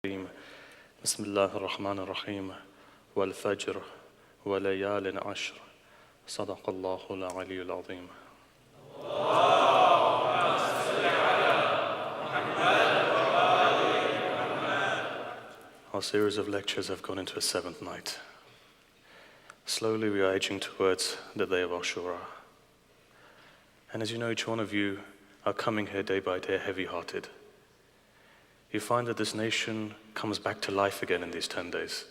بسم الله الرحمن الرحيم والفجر وليال عشر صدق الله العلي العظيم. Our series of lectures have gone into a seventh night. Slowly we are edging towards the day of Ashura. And as you know, each one of you are coming here day by day heavy-hearted. You find that this nation comes back to life again in these 10 days.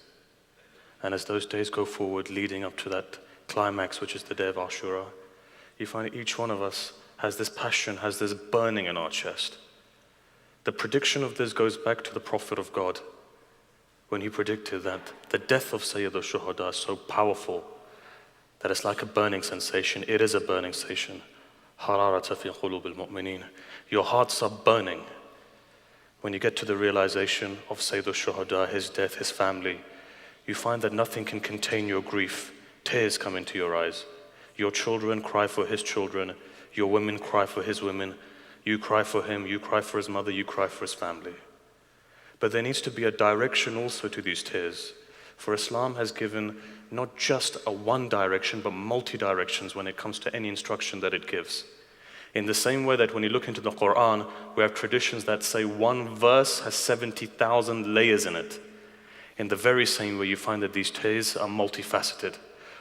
And as those days go forward, leading up to that climax, which is the day of Ashura, you find each one of us has this passion, has this burning in our chest. The prediction of this goes back to the Prophet of God, when he predicted that the death of SAYED al-Shuhada is so powerful that it's like a burning sensation. It is a burning sensation. حَرَارَةَ فِي قُلُوبِ الْمُؤْمِنِينَ. Your hearts are burning when you get to the realization of SAYED al-Shuhada, his death, his family. You find that nothing can contain your grief. Tears come into your eyes. Your children cry for his children. Your women cry for his women. You cry for him. You cry for his mother. You cry for his family. But there needs to be a direction also to these tears. For Islam has given not just a one direction, but multi-directions when it comes to any instruction that it gives. In the same way that when you look into the Quran, we have traditions that say one verse has 70,000 layers in it. In the very same way, you find that these tears are multifaceted.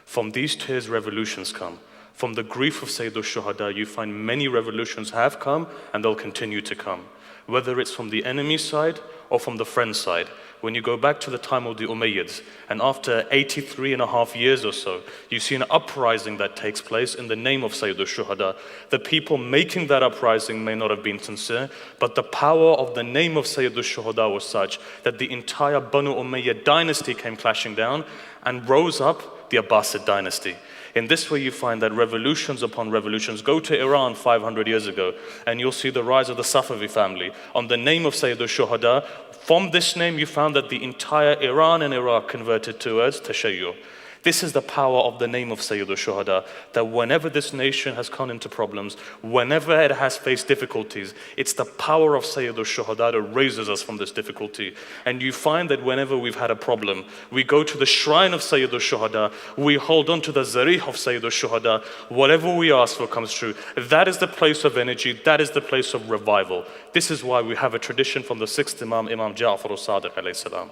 From these tears, revolutions come. From the grief of SAYED al-Shuhada, you find many revolutions have come and they'll continue to come. Whether it's from the enemy side or from the friend side. When you go back to the time of the Umayyads, and after 83.5 years or so, you see an uprising that takes place in the name of SAYED al-Shuhada. The people making that uprising may not have been sincere, but the power of the name of SAYED al-Shuhada was such that the entire Banu Umayyad dynasty came clashing down and rose up the Abbasid dynasty. In this way, you find that revolutions upon revolutions. Go to Iran 500 years ago, and you'll see the rise of the Safavi family. On the name of SAYED al-Shuhada, from this name, you found that the entire Iran and Iraq converted towards Tashayyu. This is the power of the name of SAYED al-Shuhada, that whenever this nation has come into problems, whenever it has faced difficulties, it's the power of SAYED al-Shuhada that raises us from this difficulty. And you find that whenever we've had a problem, we go to the shrine of SAYED al-Shuhada, we hold on to the zarih of SAYED al-Shuhada, whatever we ask for comes true. That is the place of energy, that is the place of revival. This is why we have a tradition from the 6th Imam, Imam Ja'far al-Sadiq alayhi salam.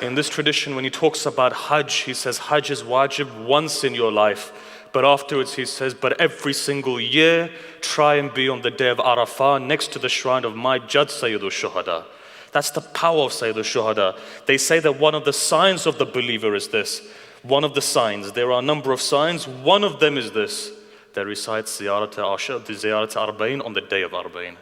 In this tradition, when he talks about Hajj, he says Hajj is wajib once in your life. But afterwards he says, but every single year, try and be on the day of Arafah next to the shrine of my judge, SAYED al-Shuhada. That's the power of SAYED al-Shuhada. They say that one of the signs of the believer is this. One of the signs, there are a number of signs, one of them is this. They recite Ziyarat Arba'in on the day of Arba'in.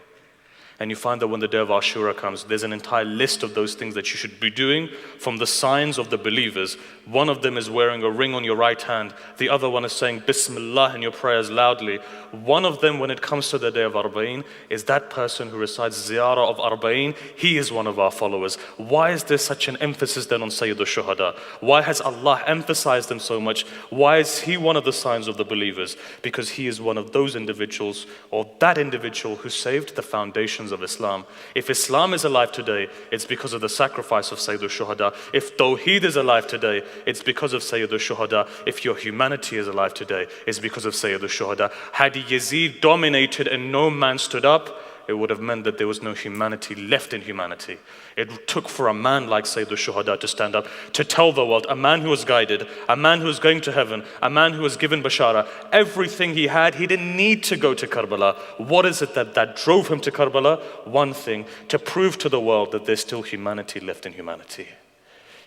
And you find that when the day of Ashura comes, there's an entire list of those things that you should be doing from the signs of the believers. One of them is wearing a ring on your right hand. The other one is saying Bismillah in your prayers loudly. One of them, when it comes to the day of Arba'in, is that person who recites Ziyarah of Arba'in. He is one of our followers. Why is there such an emphasis then on SAYED al-Shuhada? Why has Allah emphasized him so much? Why is he one of the signs of the believers? Because he is one of those individuals, or that individual who saved the foundations of Islam. If Islam is alive today, it's because of the sacrifice of SAYED al-Shuhada. If Tawheed is alive today, it's because of SAYED al-Shuhada. If your humanity is alive today, it's because of SAYED al-Shuhada. Had Yazid dominated and no man stood up, it would have meant that there was no humanity left in humanity. It took for a man like SAYED al-Shuhada to stand up, to tell the world, a man who was guided, a man who was going to heaven, a man who was given Bashara, everything he had, he didn't need to go to Karbala. What is it that drove him to Karbala? One thing, to prove to the world that there's still humanity left in humanity.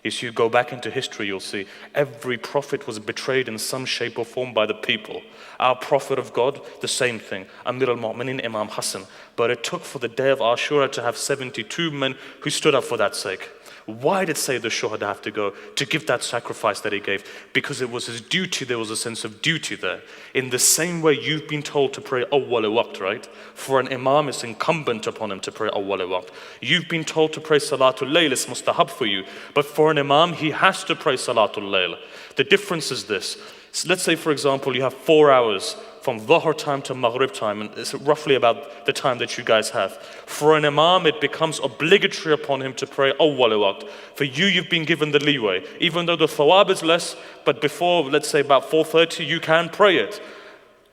If you go back into history, you'll see every prophet was betrayed in some shape or form by the people. Our prophet of God, the same thing. Amir al-Mu'minin, Imam Hassan. But it took for the day of Ashura to have 72 men who stood up for that sake. Why did SAYED al-Shuhada have to go to give that sacrifice that he gave? Because it was his duty, there was a sense of duty there. In the same way you've been told to pray awwal waqt, right? For an imam, it's incumbent upon him to pray awwal waqt. You've been told to pray salatul layl, it's mustahab for you. But for an imam, he has to pray salatul layl. The difference is this. So let's say, for example, you have 4 hours from Dhuhr time to Maghrib time, and it's roughly about the time that you guys have. For an imam, it becomes obligatory upon him to pray awwal waqt. For you, you've been given the leeway. Even though the thawab is less, but before, let's say about 4:30, you can pray it.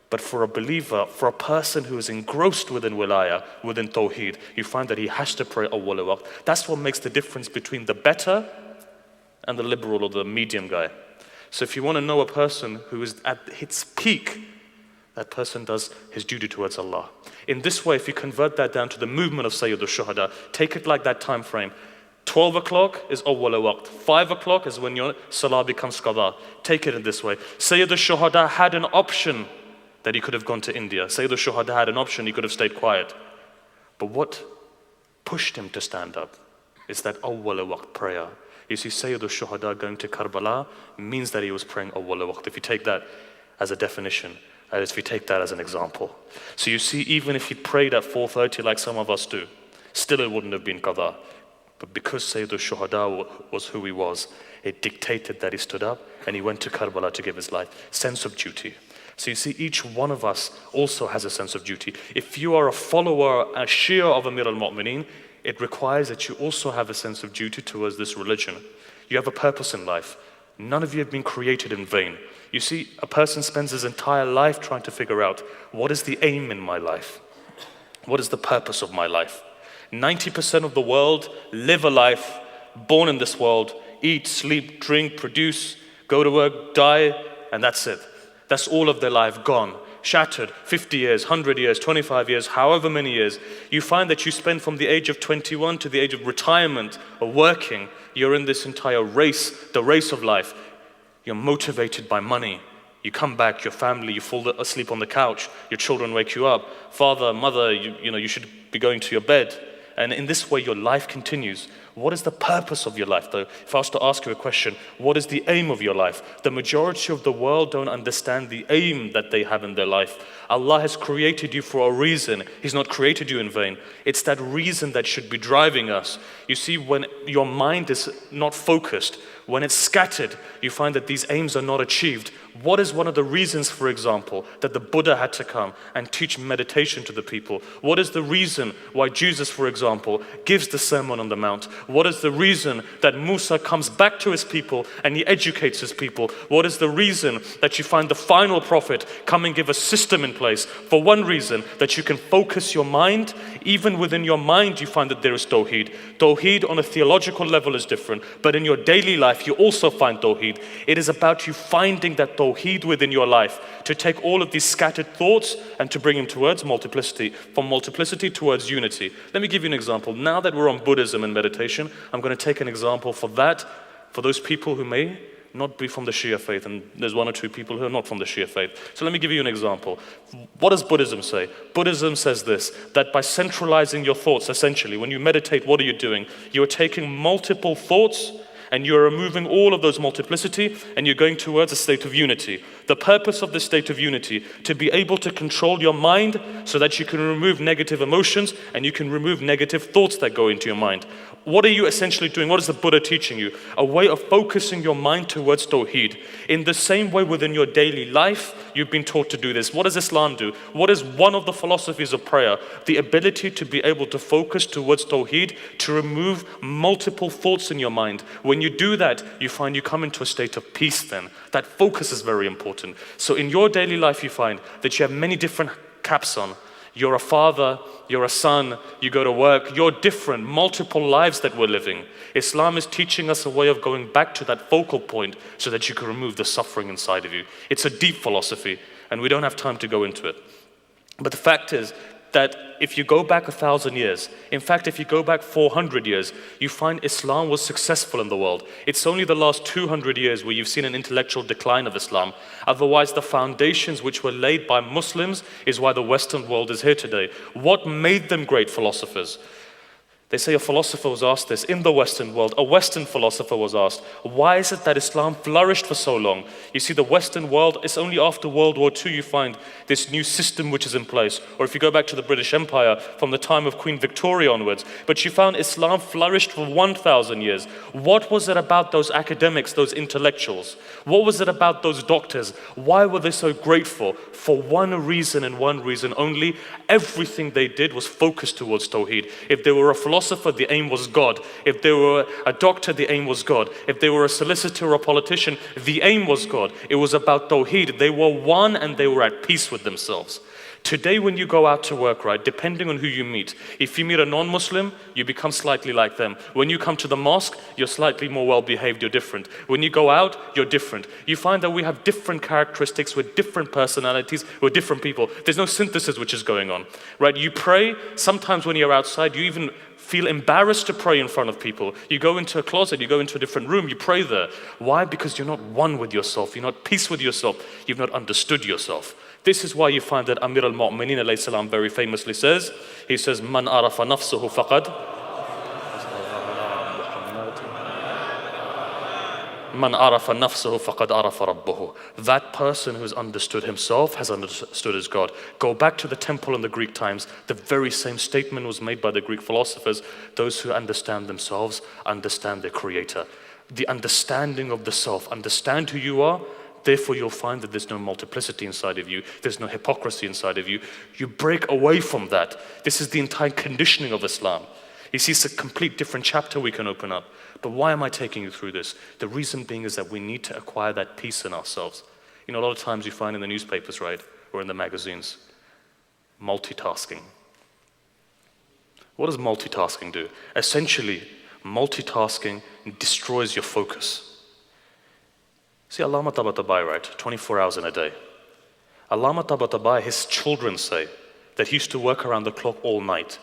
But for a believer, for a person who is engrossed within wilayah, within tawheed, you find that he has to pray awwal waqt. That's what makes the difference between the better and the liberal or the medium guy. So if you want to know a person who is at its peak, that person does his duty towards Allah. In this way, if you convert that down to the movement of Sayyid al-Shuhada, take it like that time frame. 12 o'clock is awwal waqt. 5 o'clock is when your salah becomes qada. Take it in this way. Sayyid al-Shuhada had an option that he could have gone to India. Sayyid al-Shuhada had an option, he could have stayed quiet. But what pushed him to stand up is that awwal waqt prayer. You see, Sayyid al-Shuhada going to Karbala means that he was praying awwal waqt. If you take that as a definition, if you take that as an example. So you see, even if he prayed at 4:30 like some of us do, still it wouldn't have been qada. But because Sayyid al-Shuhada was who he was, it dictated that he stood up and he went to Karbala to give his life. Sense of duty. So you see, each one of us also has a sense of duty. If you are a follower, a Shia of Amir al-Mu'mineen, it requires that you also have a sense of duty towards this religion. You have a purpose in life. None of you have been created in vain. You see, a person spends his entire life trying to figure out, what is the aim in my life? What is the purpose of my life? 90% of the world live a life, born in this world, eat, sleep, drink, produce, go to work, die, and that's it. That's all of their life gone, shattered, 50 years, 100 years, 25 years, however many years. You find that you spend from the age of 21 to the age of retirement or working, you're in this entire race, the race of life. You're motivated by money. You come back, your family, you fall asleep on the couch, your children wake you up. Father, mother, you should be going to your bed. And in this way, your life continues. What is the purpose of your life, though? If I was to ask you a question, what is the aim of your life? The majority of the world don't understand the aim that they have in their life. Allah has created you for a reason. He's not created you in vain. It's that reason that should be driving us. You see, when your mind is not focused, when it's scattered, you find that these aims are not achieved. What is one of the reasons, for example, that the Buddha had to come and teach meditation to the people? What is the reason why Jesus, for example, gives the Sermon on the Mount? What is the reason that Musa comes back to his people and he educates his people? What is the reason that you find the final prophet come and give a system in place? For one reason, that you can focus your mind. Even within your mind, you find that there is Tawheed. Tawheed on a theological level is different, but in your daily life, you also find Tawheed. It is about you finding that Tawheed within your life, to take all of these scattered thoughts and to bring them towards multiplicity, from multiplicity towards unity. Let me give you an example. Now that we're on Buddhism and meditation, I'm going to take an example for that, for those people who may not be from the Shia faith, and there's one or two people who are not from the Shia faith. So let me give you an example. What does Buddhism say? Buddhism says this, that by centralizing your thoughts, essentially, when you meditate, what are you doing? You're taking multiple thoughts and you're removing all of those multiplicity and you're going towards a state of unity. The purpose of this state of unity, to be able to control your mind so that you can remove negative emotions and you can remove negative thoughts that go into your mind. What are you essentially doing? What is the Buddha teaching you? A way of focusing your mind towards Tawheed. In the same way within your daily life, you've been taught to do this. What does Islam do? What is one of the philosophies of prayer? The ability to be able to focus towards Tawheed, to remove multiple thoughts in your mind. When you do that, you find you come into a state of peace then. That focus is very important. So in your daily life, you find that you have many different caps on. You're a father, you're a son, you go to work, you're different, multiple lives that we're living. Islam is teaching us a way of going back to that focal point so that you can remove the suffering inside of you. It's a deep philosophy, and we don't have time to go into it. But the fact is that if you go back 1,000 years, in fact, if you go back 400 years, you find Islam was successful in the world. It's only the last 200 years where you've seen an intellectual decline of Islam. Otherwise, the foundations which were laid by Muslims is why the Western world is here today. What made them great philosophers? They say a philosopher was asked this in the Western world. A Western philosopher was asked, why is it that Islam flourished for so long? You see, the Western world, it's only after World War II you find this new system which is in place. Or if you go back to the British Empire from the time of Queen Victoria onwards. But you found Islam flourished for 1,000 years. What was it about those academics, those intellectuals? What was it about those doctors? Why were they so grateful? For one reason and one reason only. Everything they did was focused towards Tawheed. If they were a philosopher, the aim was God. If they were a doctor, the aim was God. If they were a solicitor or a politician, the aim was God. It was about Tawheed. They were one and they were at peace with themselves. Today when you go out to work, right, depending on who you meet, if you meet a non-Muslim, you become slightly like them. When you come to the mosque, you're slightly more well-behaved, you're different. When you go out, you're different. You find that we have different characteristics with different personalities, with different people. There's no synthesis which is going on, right? You pray, sometimes when you're outside, you even feel embarrassed to pray in front of people. You go into a closet, you go into a different room, you pray there. Why? Because you're not one with yourself, you're not at peace with yourself, you've not understood yourself. This is why you find that Amir al-Mu'mineen alayhi salam very famously says, he says, Man arafa nafsuhu faqad Man arafa nafsuhu faqad arafa rabbuhu. That person who has understood himself has understood his God. Go back to the temple in the Greek times. The very same statement was made by the Greek philosophers. Those who understand themselves understand their creator. The understanding of the self, understand who you are. Therefore, you'll find that there's no multiplicity inside of you. There's no hypocrisy inside of you. You break away from that. This is the entire conditioning of Islam. You see, it's a complete different chapter we can open up. But why am I taking you through this? The reason being is that we need to acquire that peace in ourselves. You know, a lot of times you find in the newspapers, right, or in the magazines, multitasking. What does multitasking do? Essentially, multitasking destroys your focus. See, Allama Tabatabai, right, 24 hours in a day. Allama Tabatabai, his children say that he used to work around the clock all night.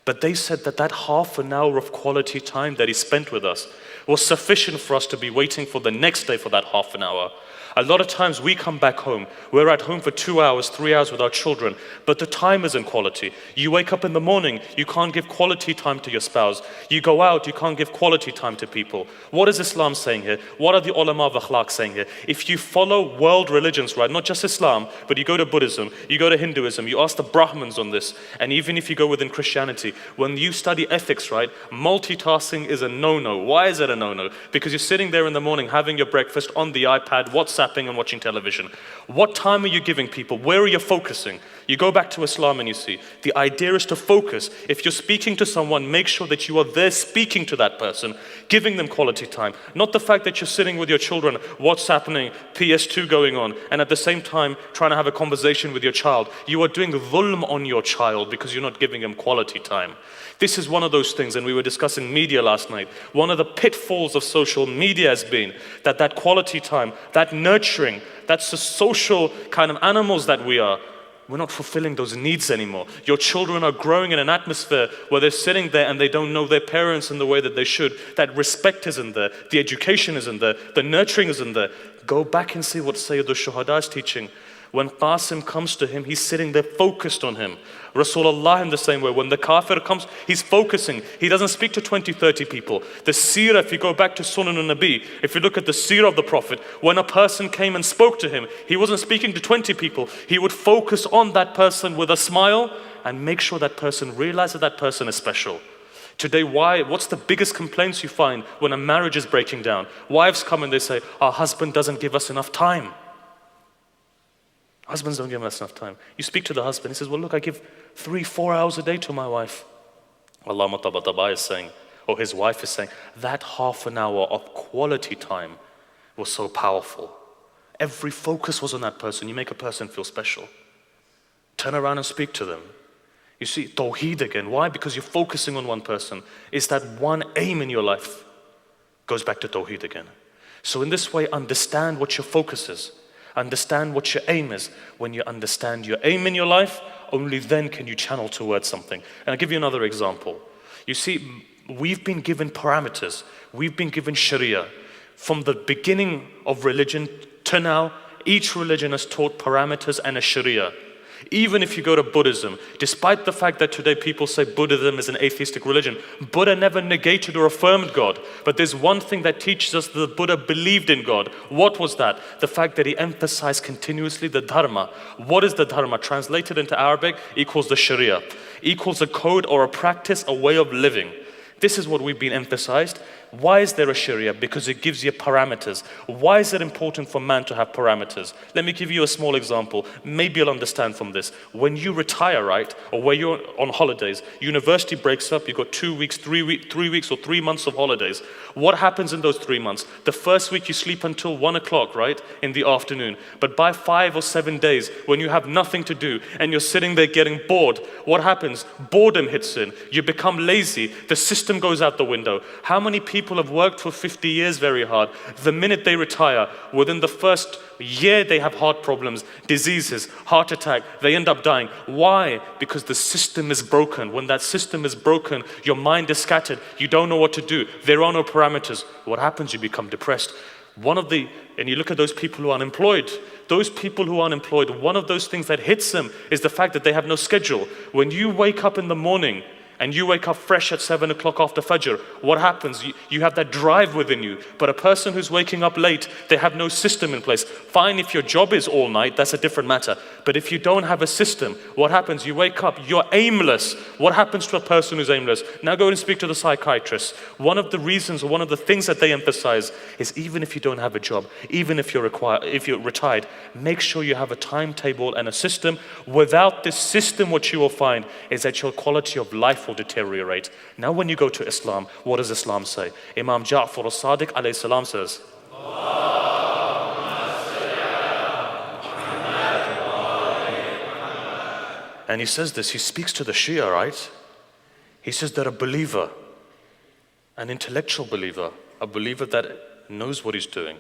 But they said that that half an hour of quality time that he spent with us was sufficient for us to be waiting for the next day for that half an hour. A lot of times we come back home, we're at home for 2 hours, 3 hours with our children, but the time isn't quality. You wake up in the morning, you can't give quality time to your spouse. You go out, you can't give quality time to people. What is Islam saying here? What are the ulama of akhlaq saying here? If you follow world religions, right, not just Islam, but you go to Buddhism, you go to Hinduism, you ask the Brahmins on this, and even if you go within Christianity, when you study ethics, right, multitasking is a no-no. Why is it a no-no? Because you're sitting there in the morning having your breakfast on the iPad, WhatsApp, and watching television. What time are you giving people? Where are you focusing? You go back to Islam and you see, the idea is to focus. If you're speaking to someone, make sure that you are there speaking to that person, giving them quality time. Not the fact that you're sitting with your children, what's happening, PS2 going on, and at the same time trying to have a conversation with your child. You are doing dhulm on your child because you're not giving him quality time. This is one of those things, and we were discussing media last night. One of the pitfalls of social media has been that quality time, that nurturing, that's the social kind of animals that we are. We're not fulfilling those needs anymore. Your children are growing in an atmosphere where they're sitting there and they don't know their parents in the way that they should. That respect isn't there. The education isn't there. The nurturing isn't there. Go back and see what Sayyid al-Shuhada is teaching. When Qasim comes to him, he's sitting there focused on him. Rasulullah in the same way, when the kafir comes, he's focusing. He doesn't speak to 20, 30 people. The seerah, if you go back to Sunan al-Nabi, if you look at the seerah of the Prophet, when a person came and spoke to him, he wasn't speaking to 20 people. He would focus on that person with a smile and make sure that person realizes that person is special. Today, what's the biggest complaints you find when a marriage is breaking down? Wives come and they say, our husband doesn't give us enough time. Husbands don't give us enough time. You speak to the husband, he says, well, look, I give 3-4 hours a day to my wife. Allama Tabatabai is saying, or his wife is saying, that half an hour of quality time was so powerful. Every focus was on that person. You make a person feel special. Turn around and speak to them. You see, Tawheed again. Why? Because you're focusing on one person. It's that one aim in your life. Goes back to Tawheed again. So in this way, understand what your focus is. Understand what your aim is. When you understand your aim in your life, only then can you channel towards something. And I'll give you another example. You see, we've been given parameters. We've been given Sharia. From the beginning of religion to now, each religion has taught parameters and a Sharia. Even if you go to Buddhism, despite the fact that today people say Buddhism is an atheistic religion, Buddha never negated or affirmed God. But there's one thing that teaches us that the Buddha believed in God. What was that? The fact that he emphasized continuously the Dharma. What is the Dharma? Translated into Arabic equals the Sharia, equals a code or a practice, a way of living. This is what we've been emphasized. Why is there a Sharia? Because it gives you parameters. Why is it important for man to have parameters? Let me give you a small example. Maybe you'll understand from this. When you retire, right, or when you're on holidays, university breaks up, you've got 2 weeks, 3 weeks or 3 months of holidays. What happens in those 3 months? The first week you sleep until 1 o'clock, right, in the afternoon. But by 5 or 7 days, when you have nothing to do and you're sitting there getting bored, what happens? Boredom hits in. You become lazy. The system goes out the window. How many people have worked for 50 years very hard? The minute they retire, within the first year they have heart problems, diseases, heart attack, they end up dying. Why? Because the system is broken. When that system is broken, your mind is scattered. You don't know what to do. There are no parameters. What happens? You become depressed. And you look at those people who are unemployed. Those people who are unemployed, one of those things that hits them is the fact that they have no schedule. When you wake up in the morning, and you wake up fresh at 7 o'clock after Fajr, what happens? You have that drive within you. But a person who's waking up late, they have no system in place. Fine, if your job is all night, that's a different matter. But if you don't have a system, what happens? You wake up, you're aimless. What happens to a person who's aimless? Now go and speak to the psychiatrist. One of the reasons, or one of the things that they emphasize is even if you don't have a job, even if you're retired, make sure you have a timetable and a system. Without this system, what you will find is that your quality of life will deteriorate. Now when you go to Islam, what does Islam say? Imam Ja'far al-Sadiq alayhi salam says, and he says this, he speaks to the Shia, right? He says that a believer, an intellectual believer, a believer that knows what he's doing.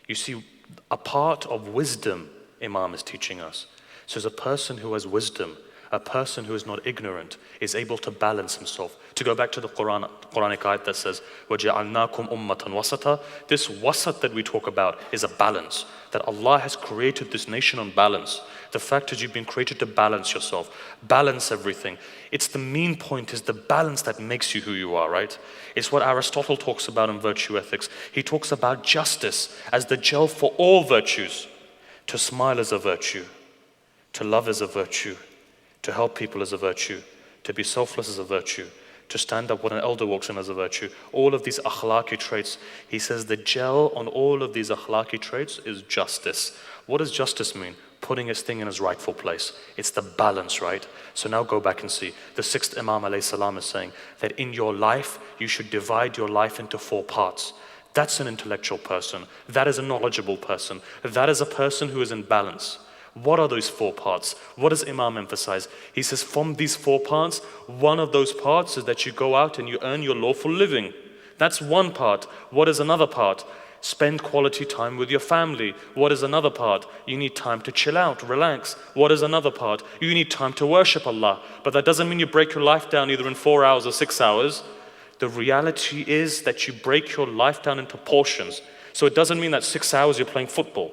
You see, a part of wisdom, Imam is teaching us. So as a person who has wisdom, a person who is not ignorant is able to balance himself. To go back to the Quranic ayat that says, وَجَعَلْنَاكُمْ أُمَّةً وَسَطًا. This wasat that we talk about is a balance. That Allah has created this nation on balance. The fact is you've been created to balance yourself. Balance everything. It's the mean point, is the balance that makes you who you are, right? It's what Aristotle talks about in virtue ethics. He talks about justice as the gel for all virtues. To smile is a virtue. To love is a virtue. To help people is a virtue. To be selfless is a virtue. To stand up when an elder walks in is a virtue. All of these akhlaqi traits, he says the gel on all of these akhlaqi traits is justice. What does justice mean? Putting his thing in his rightful place. It's the balance, right? So now go back and see. The sixth Imam alayhi salam is saying that in your life, you should divide your life into 4 parts. That's an intellectual person. That is a knowledgeable person. That is a person who is in balance. What are those 4 parts? What does Imam emphasize? He says from these 4 parts, one of those parts is that you go out and you earn your lawful living. That's one part. What is another part? Spend quality time with your family. What is another part? You need time to chill out, relax. What is another part? You need time to worship Allah. But that doesn't mean you break your life down either in 4 hours or 6 hours. The reality is that you break your life down into portions. So it doesn't mean that 6 hours you're playing football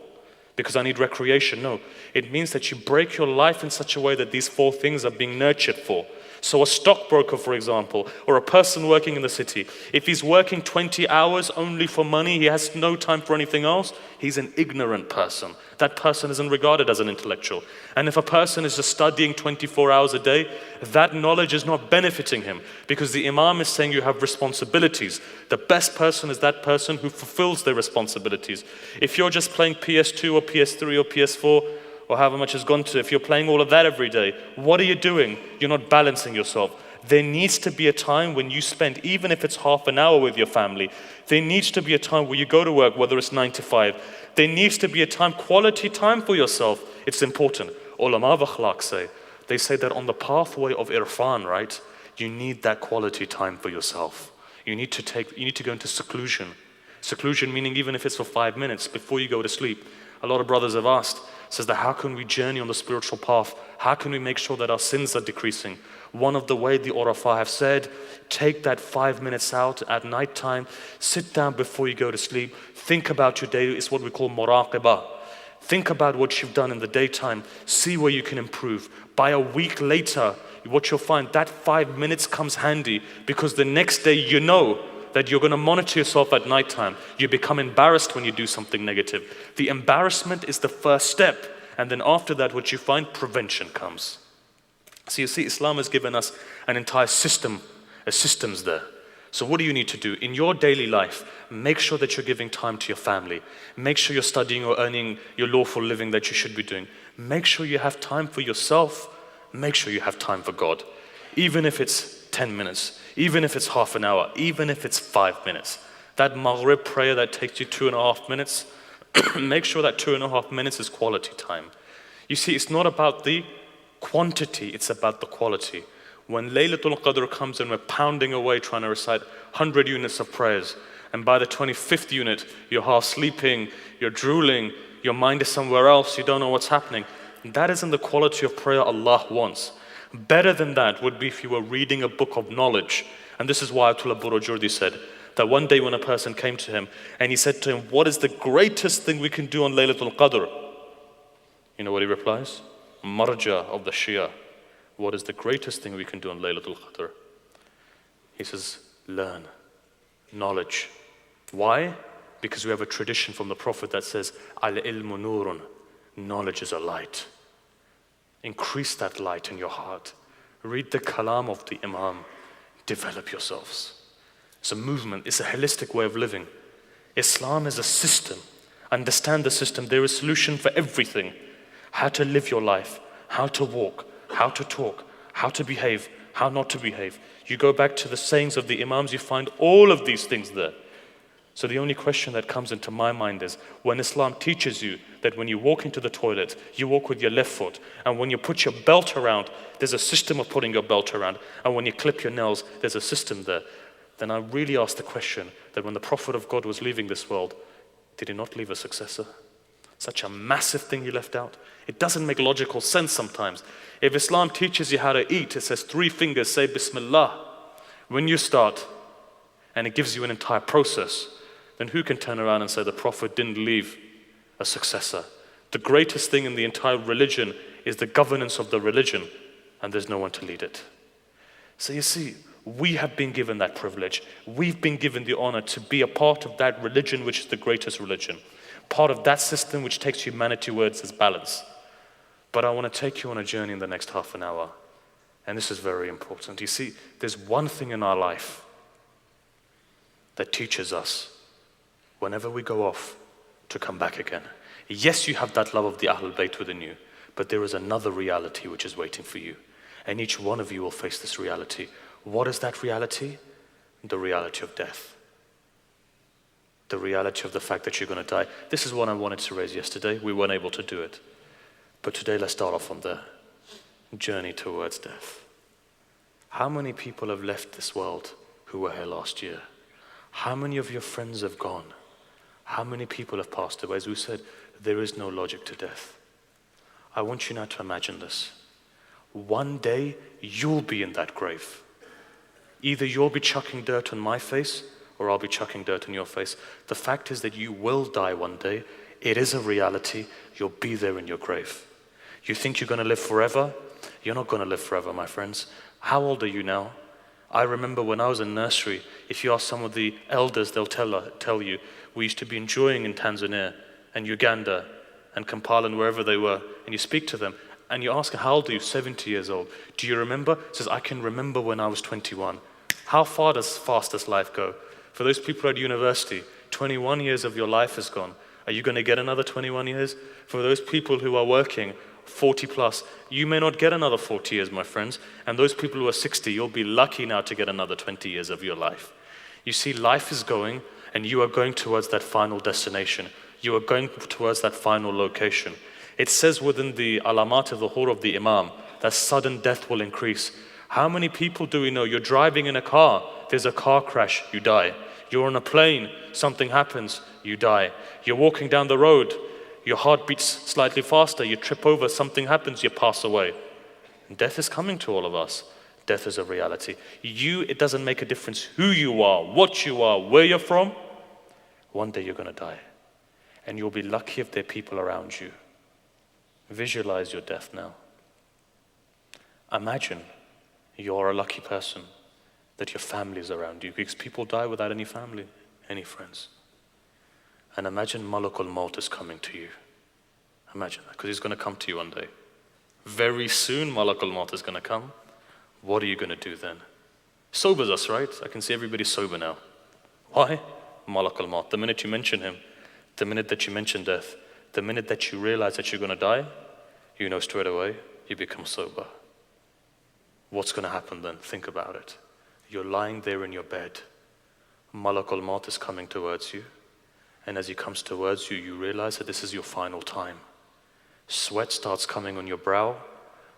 because I need recreation. No, it means that you break your life in such a way that these 4 things are being nurtured for. So a stockbroker, for example, or a person working in the city, if he's working 20 hours only for money, he has no time for anything else, he's an ignorant person. That person isn't regarded as an intellectual. And if a person is just studying 24 hours a day, that knowledge is not benefiting him, because the Imam is saying you have responsibilities. The best person is that person who fulfills their responsibilities. If you're just playing PS2 or PS3 or PS4, or however much has gone to, if you're playing all of that every day, what are you doing? You're not balancing yourself. There needs to be a time when you spend, even if it's half an hour with your family, there needs to be a time where you go to work, whether it's 9 to 5. There needs to be a time, quality time for yourself. It's important. Ulama of akhlaq say, they say that on the pathway of irfan, right, you need that quality time for yourself. You need to go into seclusion. Seclusion meaning even if it's for 5 minutes before you go to sleep. A lot of brothers have asked, says that how can we journey on the spiritual path? How can we make sure that our sins are decreasing? One of the way the Urafa have said, take that 5 minutes out at night time, sit down before you go to sleep, think about your day. It's what we call muraqabah. Think about what you've done in the daytime. See where you can improve. By a week later, what you'll find, that 5 minutes comes handy, because the next day you know that you're going to monitor yourself at nighttime. You become embarrassed when you do something negative. The embarrassment is the first step. And then after that, what you find, prevention comes. So you see, Islam has given us an entire system, systems there. So what do you need to do? In your daily life, make sure that you're giving time to your family. Make sure you're studying or earning your lawful living that you should be doing. Make sure you have time for yourself. Make sure you have time for God. Even if it's 10 minutes, even if it's half an hour, even if it's 5 minutes. That Maghrib prayer that takes you 2.5 minutes, make sure that 2.5 minutes is quality time. You see, it's not about the quantity, it's about the quality. When Laylatul Qadr comes and we're pounding away trying to recite 100 units of prayers, and by the 25th unit, you're half sleeping, you're drooling, your mind is somewhere else, you don't know what's happening. That isn't the quality of prayer Allah wants. Better than that would be if you were reading a book of knowledge. And this is why Ayatollah Burujurdi said that one day when a person came to him and he said to him, what is the greatest thing we can do on Laylatul Qadr? You know what he replies? Marja of the Shia. What is the greatest thing we can do on Laylatul Qadr? He says, learn, knowledge. Why? Because we have a tradition from the Prophet that says, al-ilmu nurun, knowledge is a light. Increase that light in your heart. Read the kalam of the Imam. Develop yourselves. It's a movement, it's a holistic way of living. Islam is a system. Understand the system. There is a solution for everything. How to live your life, how to walk, how to talk, how to behave, how not to behave. You go back to the sayings of the Imams, you find all of these things there. So the only question that comes into my mind is, when Islam teaches you that when you walk into the toilet, you walk with your left foot, and when you put your belt around, there's a system of putting your belt around, and when you clip your nails, there's a system there, then I really ask the question that when the Prophet of God was leaving this world, did he not leave a successor? Such a massive thing he left out. It doesn't make logical sense sometimes. If Islam teaches you how to eat, it says 3 fingers, say Bismillah when you start, and it gives you an entire process, then who can turn around and say the Prophet didn't leave a successor? The greatest thing in the entire religion is the governance of the religion, and there's no one to lead it. So you see, we have been given that privilege. We've been given the honor to be a part of that religion which is the greatest religion. Part of that system which takes humanity where it's balance. But I want to take you on a journey in the next half an hour. And this is very important. You see, there's one thing in our life that teaches us whenever we go off to come back again. Yes, you have that love of the Ahlul Bayt within you, but there is another reality which is waiting for you. And each one of you will face this reality. What is that reality? The reality of death. The reality of the fact that you're going to die. This is what I wanted to raise yesterday. We weren't able to do it. But today, let's start off on the journey towards death. How many people have left this world who were here last year? How many of your friends have gone? How many people have passed away? As we said, there is no logic to death. I want you now to imagine this. One day, you'll be in that grave. Either you'll be chucking dirt on my face, or I'll be chucking dirt on your face. The fact is that you will die one day. It is a reality. You'll be there in your grave. You think you're going to live forever? You're not going to live forever, my friends. How old are you now? I remember when I was in nursery, if you ask some of the elders, they'll tell you, we used to be enjoying in Tanzania and Uganda and Kampala and wherever they were, and you speak to them, and you ask, how old are you? 70 years old. Do you remember? He says, I can remember when I was 21. How fast does life go? For those people at university, 21 years of your life is gone. Are you going to get another 21 years? For those people who are working, 40 plus, you may not get another 40 years, my friends. And those people who are 60, you'll be lucky now to get another 20 years of your life. You see, life is going, and you are going towards that final destination. You are going towards that final location. It says within the alamat of the hur of the Imam that sudden death will increase. How many people do we know? You're driving in a car, there's a car crash, you die. You're on a plane, something happens, you die. You're walking down the road, your heart beats slightly faster, you trip over, something happens, you pass away. And death is coming to all of us. Death is a reality. It doesn't make a difference who you are, what you are, where you're from. One day you're going to die. And you'll be lucky if there are people around you. Visualize your death now. Imagine you're a lucky person, that your family is around you, because people die without any family, any friends. And imagine Malakul Maut is coming to you. Imagine that, because he's going to come to you one day. Very soon Malakul Maut is going to come. What are you going to do then? Sobers us, right? I can see everybody's sober now. Why? Malakul Maut. The minute you mention him, the minute that you mention death, the minute that you realize that you're going to die, you know straight away, you become sober. What's going to happen then? Think about it. You're lying there in your bed. Malakul Maut is coming towards you. And as he comes towards you, you realize that this is your final time. Sweat starts coming on your brow.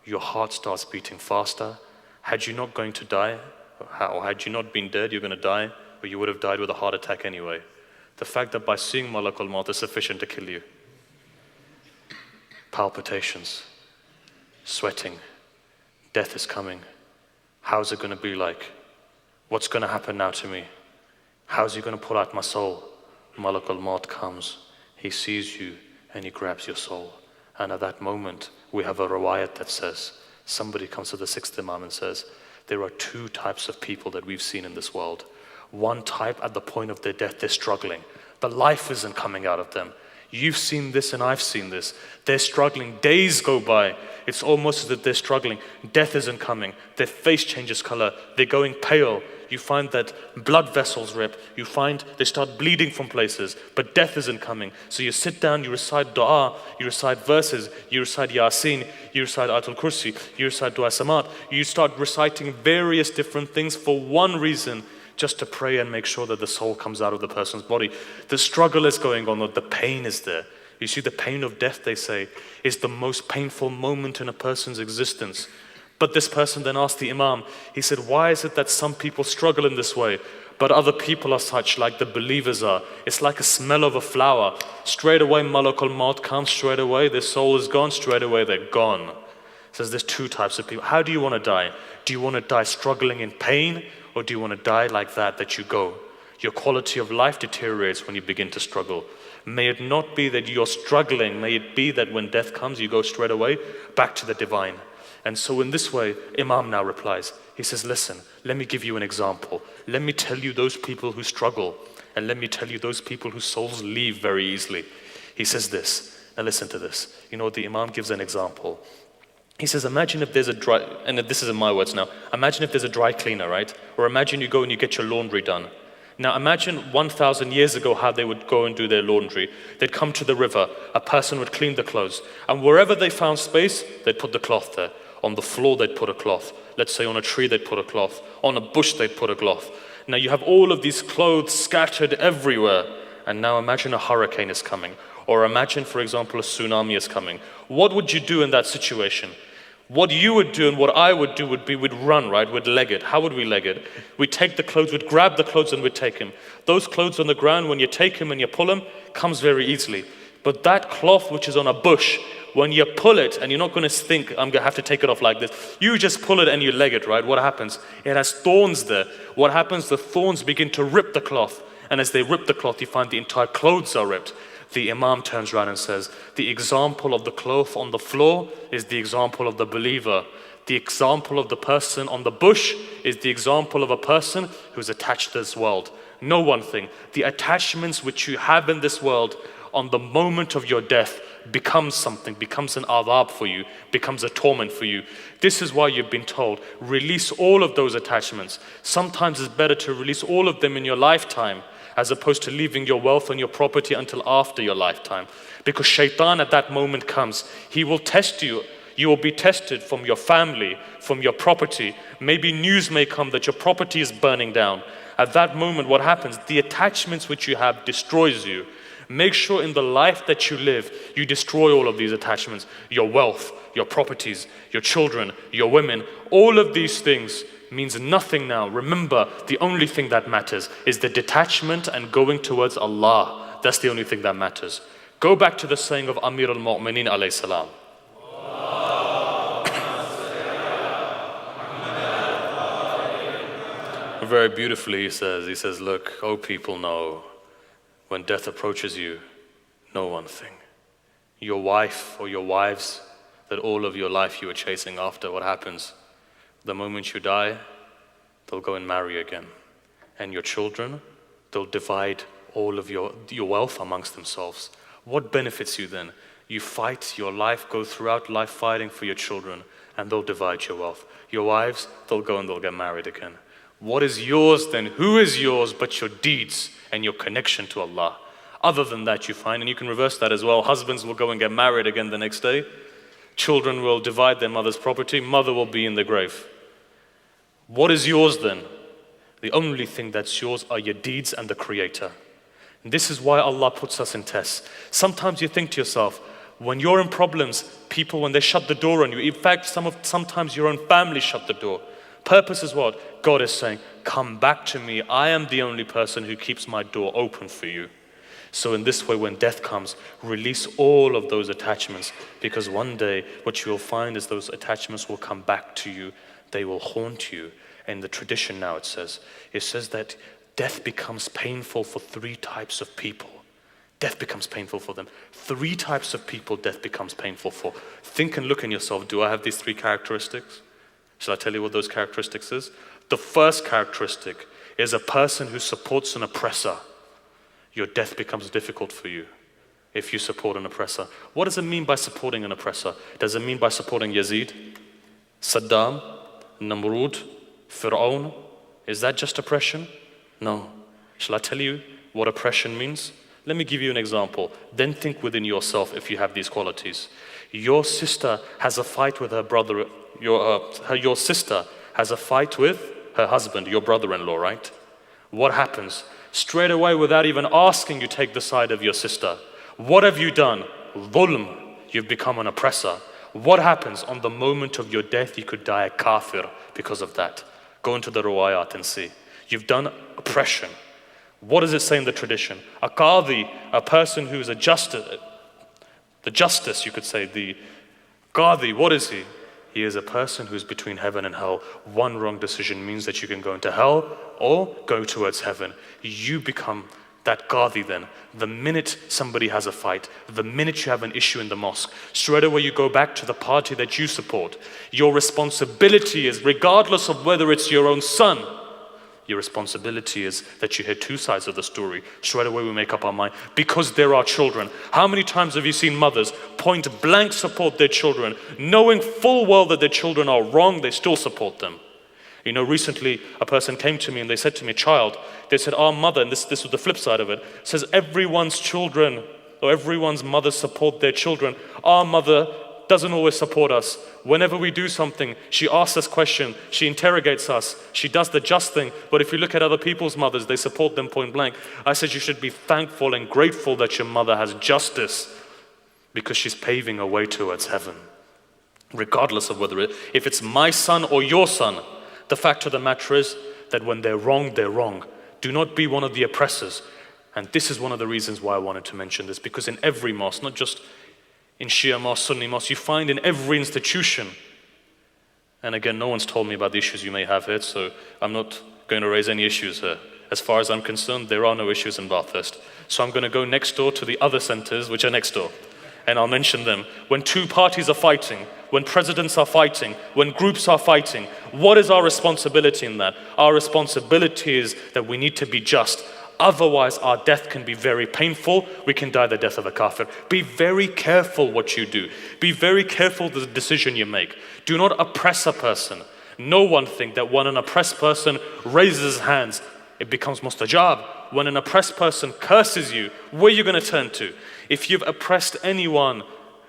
Your heart starts beating faster. Had you not going to die, or had you not been dead, you're going to die, but you would have died with a heart attack anyway. The fact that by seeing Malakul Maut is sufficient to kill you. Palpitations, sweating, death is coming. How's it going to be like? What's going to happen now to me? How's he going to pull out my soul? Malakul Maut comes, he sees you and he grabs your soul. And at that moment, we have a riwayat that says, somebody comes to the sixth Imam and says, there are two types of people that we've seen in this world. One type, at the point of their death, they're struggling. The life isn't coming out of them. You've seen this and I've seen this. They're struggling. Days go by. It's almost as if they're struggling. Death isn't coming. Their face changes color. They're going pale. You find that blood vessels rip. You find they start bleeding from places, but death isn't coming. So you sit down, you recite dua, you recite verses, you recite Yasin, you recite Ayatul Kursi, you recite Dua Samat. You start reciting various different things for one reason, just to pray and make sure that the soul comes out of the person's body. The struggle is going on, the pain is there. You see, the pain of death, they say, is the most painful moment in a person's existence. But this person then asked the Imam, he said, why is it that some people struggle in this way, but other people are such, like the believers are? It's like a smell of a flower. Straight away, Malakul Maut comes, straight away, their soul is gone, straight away, they're gone. Says there's two types of people. How do you want to die? Do you want to die struggling in pain, or do you want to die like that you go? Your quality of life deteriorates when you begin to struggle. May it not be that you're struggling, may it be that when death comes, you go straight away back to the divine. And so in this way, Imam now replies. He says, listen, let me give you an example. Let me tell you those people who struggle, and let me tell you those people whose souls leave very easily. He says this, now listen to this. You know, the Imam gives an example. He says, imagine if there's a dry, and this is in my words now, imagine if there's a dry cleaner, right? Or imagine you go and you get your laundry done. Now imagine 1,000 years ago how they would go and do their laundry. They'd come to the river, a person would clean the clothes, and wherever they found space, they'd put the cloth there. On the floor, they'd put a cloth. Let's say on a tree, they'd put a cloth. On a bush, they'd put a cloth. Now you have all of these clothes scattered everywhere. And now imagine a hurricane is coming. Or imagine, for example, a tsunami is coming. What would you do in that situation? What you would do and what I would do would be we'd run, right? We'd leg it. How would we leg it? We'd take the clothes, we'd grab the clothes and we'd take him. Those clothes on the ground, when you take him and you pull him, comes very easily. But that cloth which is on a bush, when you pull it, and you're not going to think, I'm going to have to take it off like this. You just pull it and you leg it, right? What happens? It has thorns there. What happens? The thorns begin to rip the cloth. And as they rip the cloth, you find the entire clothes are ripped. The Imam turns around and says, the example of the cloth on the floor is the example of the believer. The example of the person on the bush is the example of a person who's attached to this world. Know one thing, the attachments which you have in this world on the moment of your death becomes something, becomes an adab for you, becomes a torment for you. This is why you've been told, release all of those attachments. Sometimes it's better to release all of them in your lifetime as opposed to leaving your wealth and your property until after your lifetime. Because shaitan at that moment comes, he will test you. You will be tested from your family, from your property. Maybe news may come that your property is burning down. At that moment, what happens? The attachments which you have destroys you. Make sure in the life that you live, you destroy all of these attachments. Your wealth, your properties, your children, your women, all of these things means nothing now. Remember, the only thing that matters is the detachment and going towards Allah. That's the only thing that matters. Go back to the saying of Amir al-Mu'mineen alayhi salam. Very beautifully he says, look, oh people, know when death approaches you, Know one thing. Your wife or your wives that all of your life you were chasing after, what happens? The moment you die, they'll go and marry again. And your children, they'll divide all of your wealth amongst themselves. What benefits you then? You fight your life, go throughout life fighting for your children, and they'll divide your wealth. Your wives, they'll go and they'll get married again. What is yours then? Who is yours but your deeds and your connection to Allah? Other than that, you find, and you can reverse that as well, husbands will go and get married again the next day. Children will divide their mother's property. Mother will be in the grave. What is yours then? The only thing that's yours are your deeds and the Creator. And this is why Allah puts us in tests. Sometimes you think to yourself, when you're in problems, people, when they shut the door on you, in fact, sometimes your own family shut the door. Purpose is what? God is saying, come back to me. I am the only person who keeps my door open for you. So in this way, when death comes, release all of those attachments, because one day what you will find is those attachments will come back to you. They will haunt you. In the tradition now it says that death becomes painful for 3 types of people. Death becomes painful for them. 3 types of people death becomes painful for. Think and look in yourself. Do I have these 3 characteristics? Shall I tell you what those characteristics is? The first characteristic is a person who supports an oppressor. Your death becomes difficult for you if you support an oppressor. What does it mean by supporting an oppressor? Does it mean by supporting Yazid, Saddam, Namrud, Fir'aun? Is that just oppression? No. Shall I tell you what oppression means? Let me give you an example. Then think within yourself if you have these qualities. Your sister has a fight with her brother. Your sister has a fight with her husband, your brother-in-law, right? What happens? Straight away, without even asking, you take the side of your sister. What have you done? Dhulm. You've become an oppressor. What happens? On the moment of your death, you could die a kafir because of that. Go into the riwayat and see. You've done oppression. What does it say in the tradition? A qadi, a person who's a justice, the justice, you could say, the qadi, what is he? He is a person who's between heaven and hell. One wrong decision means that you can go into hell or go towards heaven. You become that qadi then. The minute somebody has a fight, the minute you have an issue in the mosque, straight away you go back to the party that you support. Your responsibility is, regardless of whether it's your own son, your responsibility is that you hear 2 sides of the story. Straight away we make up our mind, because there are children. How many times have you seen mothers point blank support their children, knowing full well that their children are wrong, they still support them? You know, recently a person came to me and they said to me, a child, they said, our mother, and this was the flip side of it, says everyone's children or everyone's mother support their children. Our mother doesn't always support us. Whenever we do something, she asks us questions, she interrogates us, she does the just thing. But if you look at other people's mothers, they support them point blank. I said you should be thankful and grateful that your mother has justice, because she's paving a way towards heaven. Regardless of whether if it's my son or your son, the fact of the matter is that when they're wrong, they're wrong. Do not be one of the oppressors. And this is one of the reasons why I wanted to mention this, because in every mosque, not just in Shia mosque, Sunni mosque, you find in every institution, and again, no one's told me about the issues you may have here, so I'm not going to raise any issues here. As far as I'm concerned, there are no issues in Bathurst. So I'm going to go next door to the other centers, which are next door, and I'll mention them. When 2 parties are fighting, when presidents are fighting, when groups are fighting, what is our responsibility in that? Our responsibility is that we need to be just. Otherwise, our death can be very painful. We can die the death of a kafir. Be very careful what you do. Be very careful the decision you make. Do not oppress a person. Know one thing, that when an oppressed person raises his hands, it becomes mustajab. When an oppressed person curses you, where are you going to turn to? If you've oppressed anyone,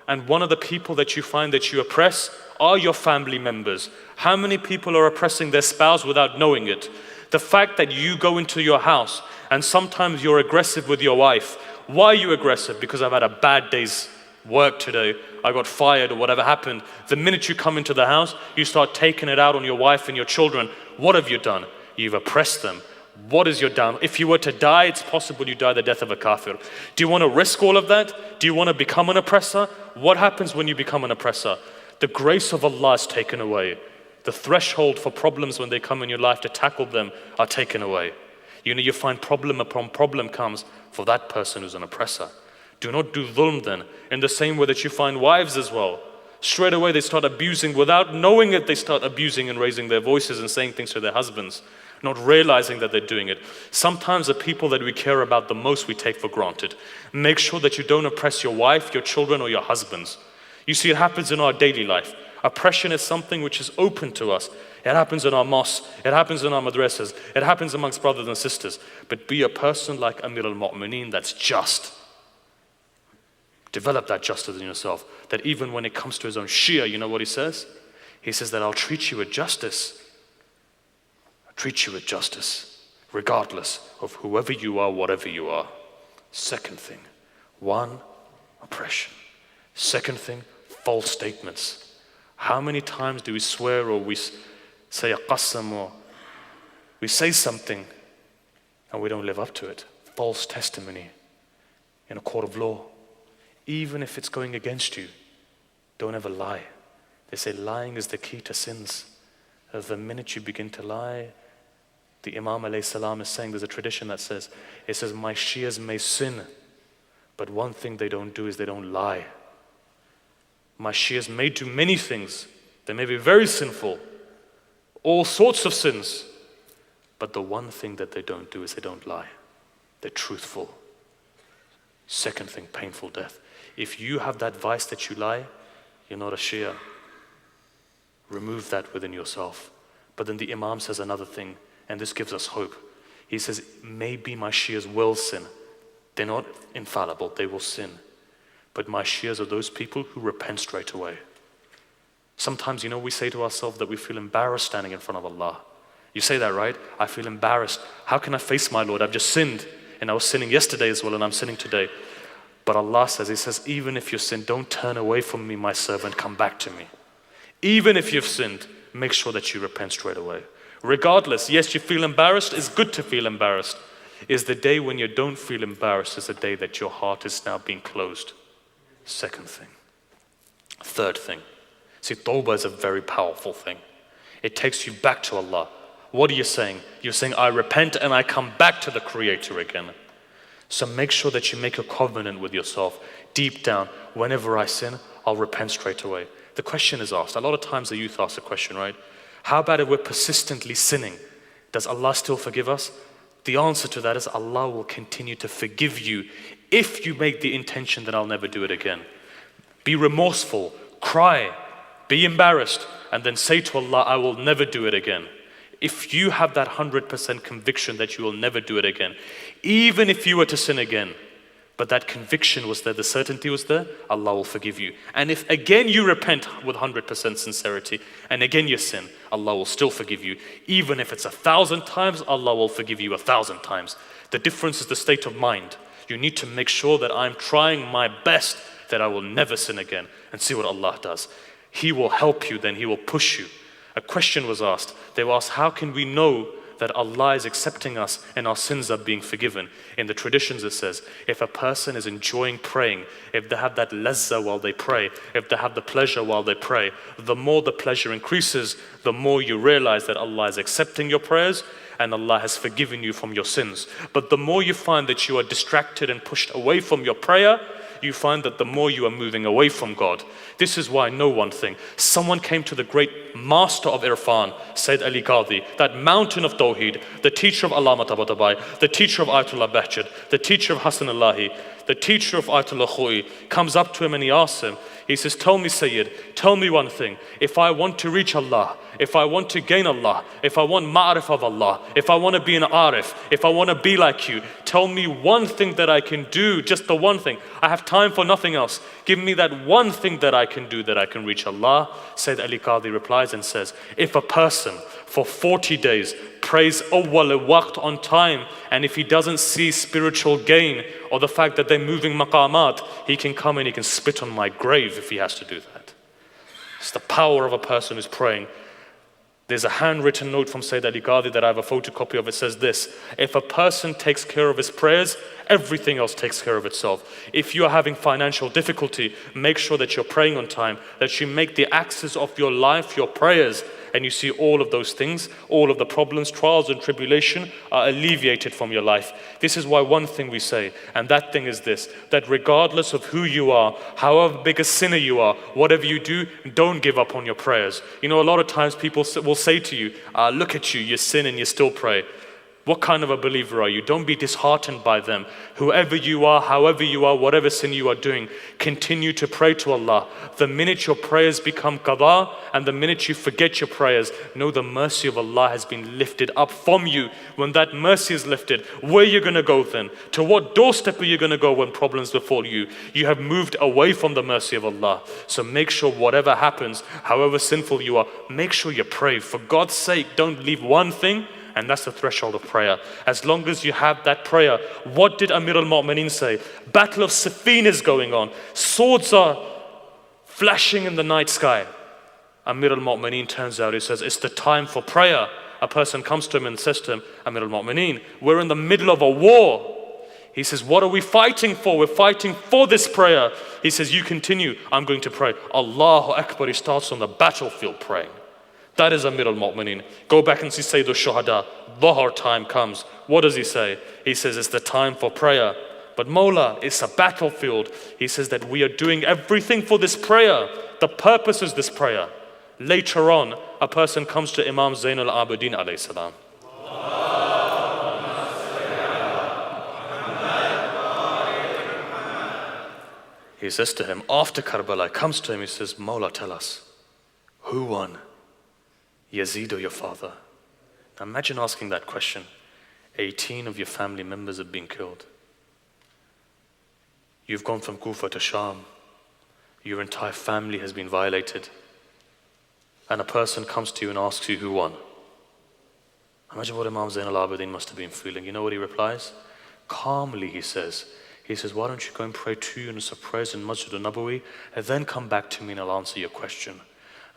and one of the people that you find that you oppress are your family members, how many people are oppressing their spouse without knowing it? The fact that you go into your house and sometimes you're aggressive with your wife. Why are you aggressive? Because I've had a bad day's work today. I got fired or whatever happened. The minute you come into the house, you start taking it out on your wife and your children. What have you done? You've oppressed them. What is your down? If you were to die, it's possible you die the death of a kafir. Do you want to risk all of that? Do you want to become an oppressor? What happens when you become an oppressor? The grace of Allah is taken away. The threshold for problems when they come in your life to tackle them are taken away. You know, you find problem upon problem comes for that person who's an oppressor. Do not do dhulm then, in the same way that you find wives as well. Straight away they start abusing, without knowing it, they start abusing and raising their voices and saying things to their husbands, not realizing that they're doing it. Sometimes the people that we care about the most we take for granted. Make sure that you don't oppress your wife, your children, or your husbands. You see, it happens in our daily life. Oppression is something which is open to us. It happens in our mosques, it happens in our madrasas, it happens amongst brothers and sisters. But be a person like Amir al-Mu'mineen that's just. Develop that justice in yourself, that even when it comes to his own Shia, you know what he says? He says that I'll treat you with justice. I'll treat you with justice, regardless of whoever you are, whatever you are. Second thing, one, oppression. Second thing, false statements. How many times do we swear or we say a qasam or we say something and we don't live up to it? False testimony in a court of law. Even if it's going against you, don't ever lie. They say lying is the key to sins. The minute you begin to lie, the Imam alayhi salam is saying, there's a tradition that says, it says, my Shias may sin, but one thing they don't do is they don't lie. My Shias may do many things. They may be very sinful, all sorts of sins, but the one thing that they don't do is they don't lie. They're truthful. Second thing, painful death. If you have that vice that you lie, you're not a Shia. Remove that within yourself. But then the Imam says another thing, and this gives us hope. He says, maybe my Shias will sin. They're not infallible, they will sin. But my Shias are those people who repent straight away. Sometimes, we say to ourselves that we feel embarrassed standing in front of Allah. You say that, right? I feel embarrassed. How can I face my Lord? I've just sinned. And I was sinning yesterday as well, and I'm sinning today. But Allah says, He says, even if you sin, don't turn away from me, my servant, come back to me. Even if you've sinned, make sure that you repent straight away. Regardless, yes, you feel embarrassed, it's good to feel embarrassed. Is the day when you don't feel embarrassed is the day that your heart is now being closed. Second thing. Third thing. See, tawbah is a very powerful thing. It takes you back to Allah. What are you saying? You're saying, I repent and I come back to the Creator again. So make sure that you make a covenant with yourself. Deep down, whenever I sin, I'll repent straight away. The question is asked. A lot of times the youth ask the question, right? How about if we're persistently sinning? Does Allah still forgive us? The answer to that is Allah will continue to forgive you if you make the intention that I'll never do it again. Be remorseful, cry, be embarrassed, and then say to Allah, I will never do it again. If you have that 100% conviction that you will never do it again, even if you were to sin again, but that conviction was there, the certainty was there, Allah will forgive you. And if again you repent with 100% sincerity, and again you sin, Allah will still forgive you. Even if it's 1,000 times, Allah will forgive you 1,000 times. The difference is the state of mind. You need to make sure that I'm trying my best that I will never sin again, and see what Allah does. He will help you, then He will push you. A question was asked. They were asked, how can we know that Allah is accepting us and our sins are being forgiven? In the traditions it says, if a person is enjoying praying, if they have that lazza while they pray, if they have the pleasure while they pray, the more the pleasure increases, the more you realize that Allah is accepting your prayers and Allah has forgiven you from your sins. But the more you find that you are distracted and pushed away from your prayer, you find that the more you are moving away from God. This is why know one thing. Someone came to the great master of Irfan, Sayyid Ali Qadhi, that mountain of Tawheed, the teacher of Allama Tabatabai, the teacher of Ayatollah Bahjat, the teacher of Hassan Allahi, the teacher of Ayatollah Khoi, comes up to him and he asks him, he says, tell me Sayyid, tell me one thing. If I want to reach Allah, if I want to gain Allah, if I want ma'arif of Allah, if I want to be an arif, if I want to be like you, tell me one thing that I can do, just the one thing. I have time for nothing else. Give me that one thing that I can do that I can reach Allah. Sayyid Ali Qadhi replies and says, if a person for 40 days prays awwal waqt on time, and if he doesn't see spiritual gain or the fact that they're moving maqamat, he can come and he can spit on my grave if he has to do that. It's the power of a person who's praying. There's a handwritten note from Sayyid Ali Qadhi that I have a photocopy of. It says this: if a person takes care of his prayers, everything else takes care of itself. If you are having financial difficulty, make sure that you're praying on time, that you make the axis of your life your prayers, and you see all of those things, all of the problems, trials and tribulation are alleviated from your life. This is why one thing we say, and that thing is this, that regardless of who you are, however big a sinner you are, whatever you do, don't give up on your prayers. You know, a lot of times people will say to you, look at you, you sin and you still pray. What kind of a believer are you? Don't be disheartened by them. Whoever you are, however you are, whatever sin you are doing, continue to pray to Allah. The minute your prayers become qada, and the minute you forget your prayers, know the mercy of Allah has been lifted up from you. When that mercy is lifted, where are you going to go then? To what doorstep are you going to go when problems befall you? You have moved away from the mercy of Allah. So make sure whatever happens, however sinful you are, make sure you pray. For God's sake, don't leave one thing. And that's the threshold of prayer. As long as you have that prayer, what did Amir al-Mu'mineen say? Battle of Siffin is going on. Swords are flashing in the night sky. Amir al-Mu'mineen turns out, he says, it's the time for prayer. A person comes to him and says to him, Amir al-Mu'mineen, we're in the middle of a war. He says, what are we fighting for? We're fighting for this prayer. He says, you continue, I'm going to pray. Allahu Akbar, he starts on the battlefield praying. That is Amir al-Mu'mineen. Go back and see Sayyid al-Shuhada. Dhuhr time comes. What does he say? He says it's the time for prayer. But Mawla, it's a battlefield. He says that we are doing everything for this prayer. The purpose is this prayer. Later on, a person comes to Imam Zain al-Abidin alayhi salam. He says to him, after Karbala, comes to him, he says, Mawla, tell us, who won? Yazid or your father? Now imagine asking that question. 18 of your family members have been killed. You've gone from Kufa to Sham. Your entire family has been violated. And a person comes to you and asks you who won. Imagine what Imam Zain al-Abidin must have been feeling. You know what he replies? Calmly he says, why don't you go and pray 2 units of prayers in Masjid al-Nabawi and then come back to me and I'll answer your question.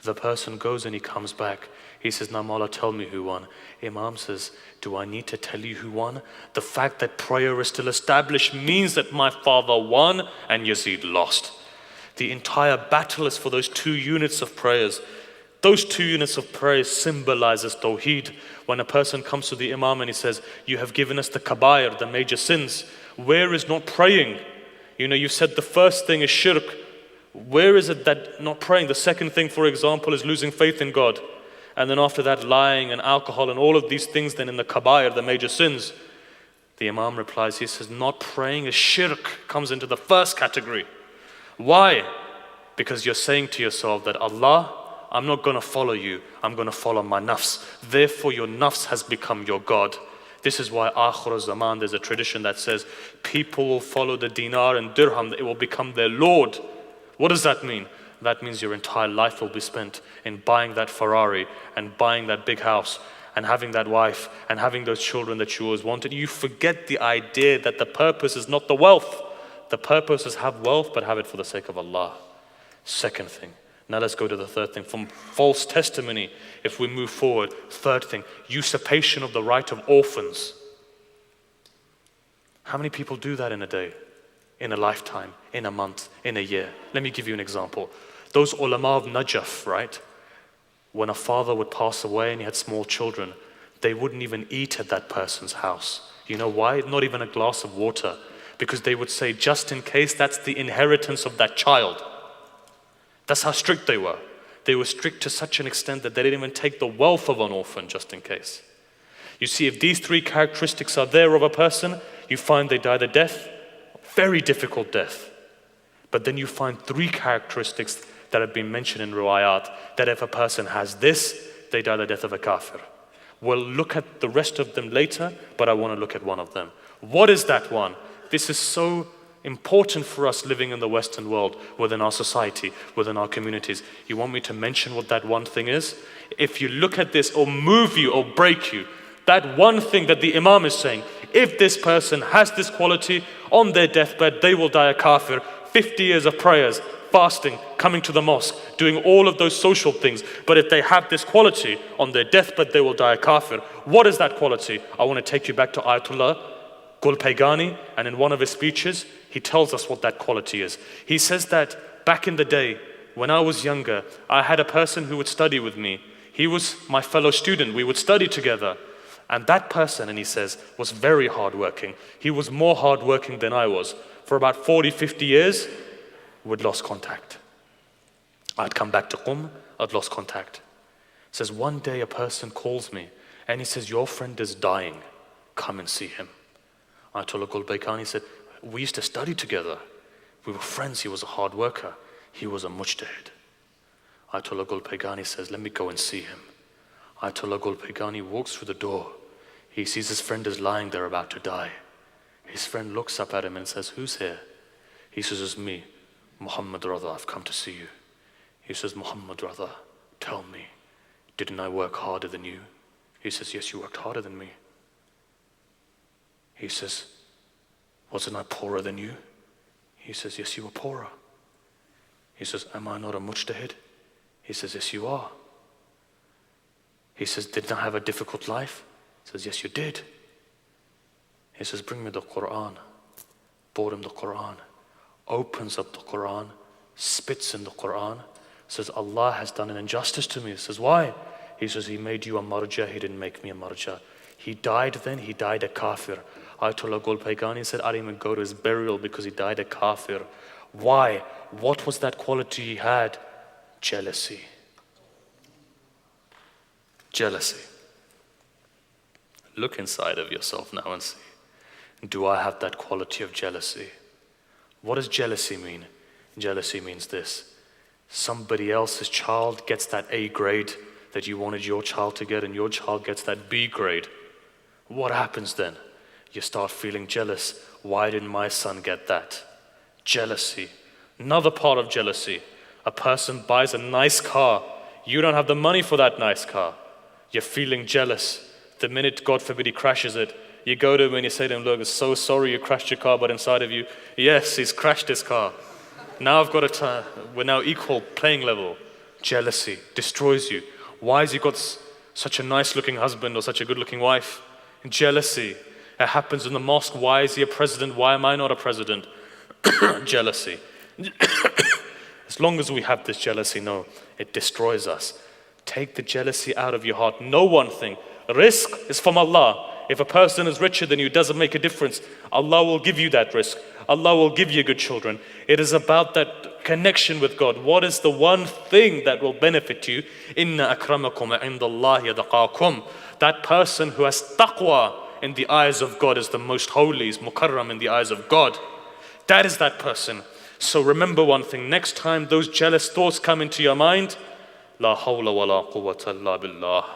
The person goes and he comes back. He says, now Mawla, tell me who won. Imam says, do I need to tell you who won? The fact that prayer is still established means that my father won and Yazid lost. The entire battle is for those 2 units of prayers. Those 2 units of prayer symbolizes Tawheed. When a person comes to the Imam and he says, you have given us the kabair, the major sins. Where is not praying? You know, you said the first thing is shirk. Where is it that not praying? The second thing, for example, is losing faith in God. And then after that, lying and alcohol and all of these things, then in the kabair, the major sins. The Imam replies, he says, not praying is shirk, comes into the first category. Why? Because you're saying to yourself that Allah, I'm not going to follow you, I'm going to follow my nafs. Therefore your nafs has become your God. This is why Akhir Zaman, there's a tradition that says, people will follow the dinar and dirham, it will become their Lord. What does that mean? That means your entire life will be spent in buying that Ferrari and buying that big house and having that wife and having those children that you always wanted. You forget the idea that the purpose is not the wealth. The purpose is have wealth, but have it for the sake of Allah. Second thing. Now let's go to the third thing. From false testimony, if we move forward. Third thing, usurpation of the right of orphans. How many people do that in a day? In a lifetime, in a month, in a year? Let me give you an example. Those ulama of Najaf, right? When a father would pass away and he had small children, they wouldn't even eat at that person's house. You know why? Not even a glass of water. Because they would say, just in case, that's the inheritance of that child. That's how strict they were. They were strict to such an extent that they didn't even take the wealth of an orphan just in case. You see, if these 3 characteristics are there of a person, you find they die the death, very difficult death. But then you find 3 characteristics that have been mentioned in riwayat, that if a person has this, they die the death of a kafir. We'll look at the rest of them later, but I want to look at one of them. What is that one? This is so important for us living in the Western world, within our society, within our communities. You want me to mention what that one thing is? If you look at this, or move you, or break you, that one thing that the Imam is saying, if this person has this quality, on their deathbed, they will die a kafir. 50 years of prayers, fasting, coming to the mosque, doing all of those social things. But if they have this quality, on their deathbed, they will die a kafir. What is that quality? I want to take you back to Ayatollah Gulpaygani, and in one of his speeches, he tells us what that quality is. He says that back in the day, when I was younger, I had a person who would study with me. He was my fellow student. We would study together. And that person, and he says, was very hardworking. He was more hardworking than I was. For about 40, 50 years, we'd lost contact. I'd come back to Qum, I'd lost contact. He says, one day a person calls me and he says, your friend is dying. Come and see him. Ayatollah Gulbaykani said, we used to study together. We were friends. He was a hard worker. He was a mujtahid. Ayatollah Gulbaykani says, let me go and see him. Ayatollah Gulbaykani walks through the door. He sees his friend is lying there about to die. His friend looks up at him and says, who's here? He says, it's me, Muhammad Radha, I've come to see you. He says, Muhammad Radha, tell me, didn't I work harder than you? He says, yes, you worked harder than me. He says, wasn't I poorer than you? He says, yes, you were poorer. He says, am I not a mujtahid? He says, yes, you are. He says, didn't I have a difficult life? He says, yes, you did. He says, bring me the Quran. Brought him the Quran. Opens up the Quran, spits in the Quran, says, Allah has done an injustice to me. He says, why? He says, he made you a marja, he didn't make me a marja. He died then, he died a kafir. Ayatollah Gulbaykani said, I didn't even go to his burial because he died a kafir. Why? What was that quality he had? Jealousy. Jealousy. Look inside of yourself now and see, do I have that quality of jealousy? What does jealousy mean? Jealousy means this. Somebody else's child gets that A grade that you wanted your child to get, and your child gets that B grade. What happens then? You start feeling jealous. Why didn't my son get that? Jealousy. Another part of jealousy. A person buys a nice car. You don't have the money for that nice car. You're feeling jealous. The minute, God forbid, he crashes it, you go to him and you say to him, look, I'm so sorry you crashed your car, but inside of you, yes, he's crashed his car. Now I've got to we're now equal playing level. Jealousy destroys you. Why has he got such a nice looking husband or such a good looking wife? Jealousy. It happens in the mosque. Why is he a president? Why am I not a president? Jealousy. As long as we have this jealousy, no, it destroys us. Take the jealousy out of your heart. Know one thing. Risk is from Allah. If a person is richer than you, it doesn't make a difference. Allah will give you that risk. Allah will give you good children. It is about that connection with God. What is the one thing that will benefit you? Inna akramakum indallahi yataqakum. That person who has taqwa in the eyes of God is the most holy, is mukarram in the eyes of God. That is that person. So remember one thing. Next time those jealous thoughts come into your mind, la hawla wa la quwwata illa billah.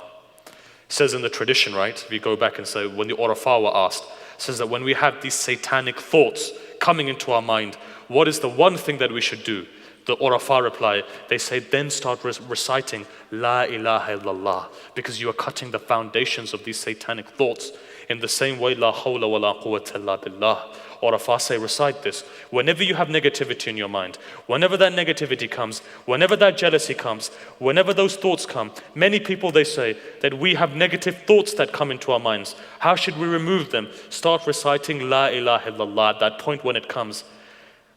It says in the tradition, right? If you go back and say, when the Urafa were asked, it says that when we have these satanic thoughts coming into our mind, what is the one thing that we should do? The Urafa reply, they say, then start reciting La ilaha illallah, because you are cutting the foundations of these satanic thoughts. In the same way, La hawla wa la quwwata illa billah. Urafa say, recite this. Whenever you have negativity in your mind, whenever that negativity comes, whenever that jealousy comes, whenever those thoughts come, many people, they say that we have negative thoughts that come into our minds. How should we remove them? Start reciting La ilaha illallah at that point when it comes.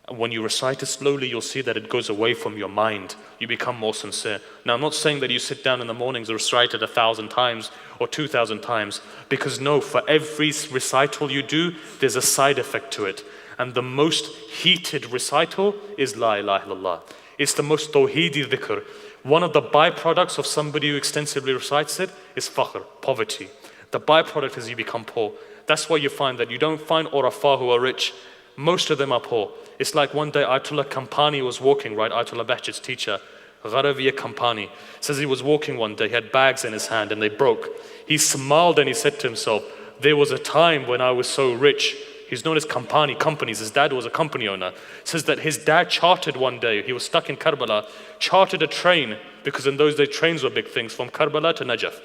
And when you recite it slowly, you'll see that it goes away from your mind. You become more sincere. Now, I'm not saying that you sit down in the mornings and recite it 1,000 times or 2,000 times, because no, for every recital you do, there's a side effect to it. And the most heated recital is La ilaha illallah. It's the most tawheedi dhikr. One of the byproducts of somebody who extensively recites it is fakhr, poverty. The byproduct is you become poor. That's why you find that you don't find Urafa who are rich. Most of them are poor. It's like one day Ayatollah Kampani was walking, right? Ayatollah Bahjat's teacher, Gharaviya Kampani, says he was walking one day, he had bags in his hand and they broke. He smiled and he said to himself, there was a time when I was so rich. He's known as Kampani Companies. His dad was a company owner. Says that his dad chartered one day, he was stuck in Karbala, chartered a train, because in those days trains were big things, from Karbala to Najaf.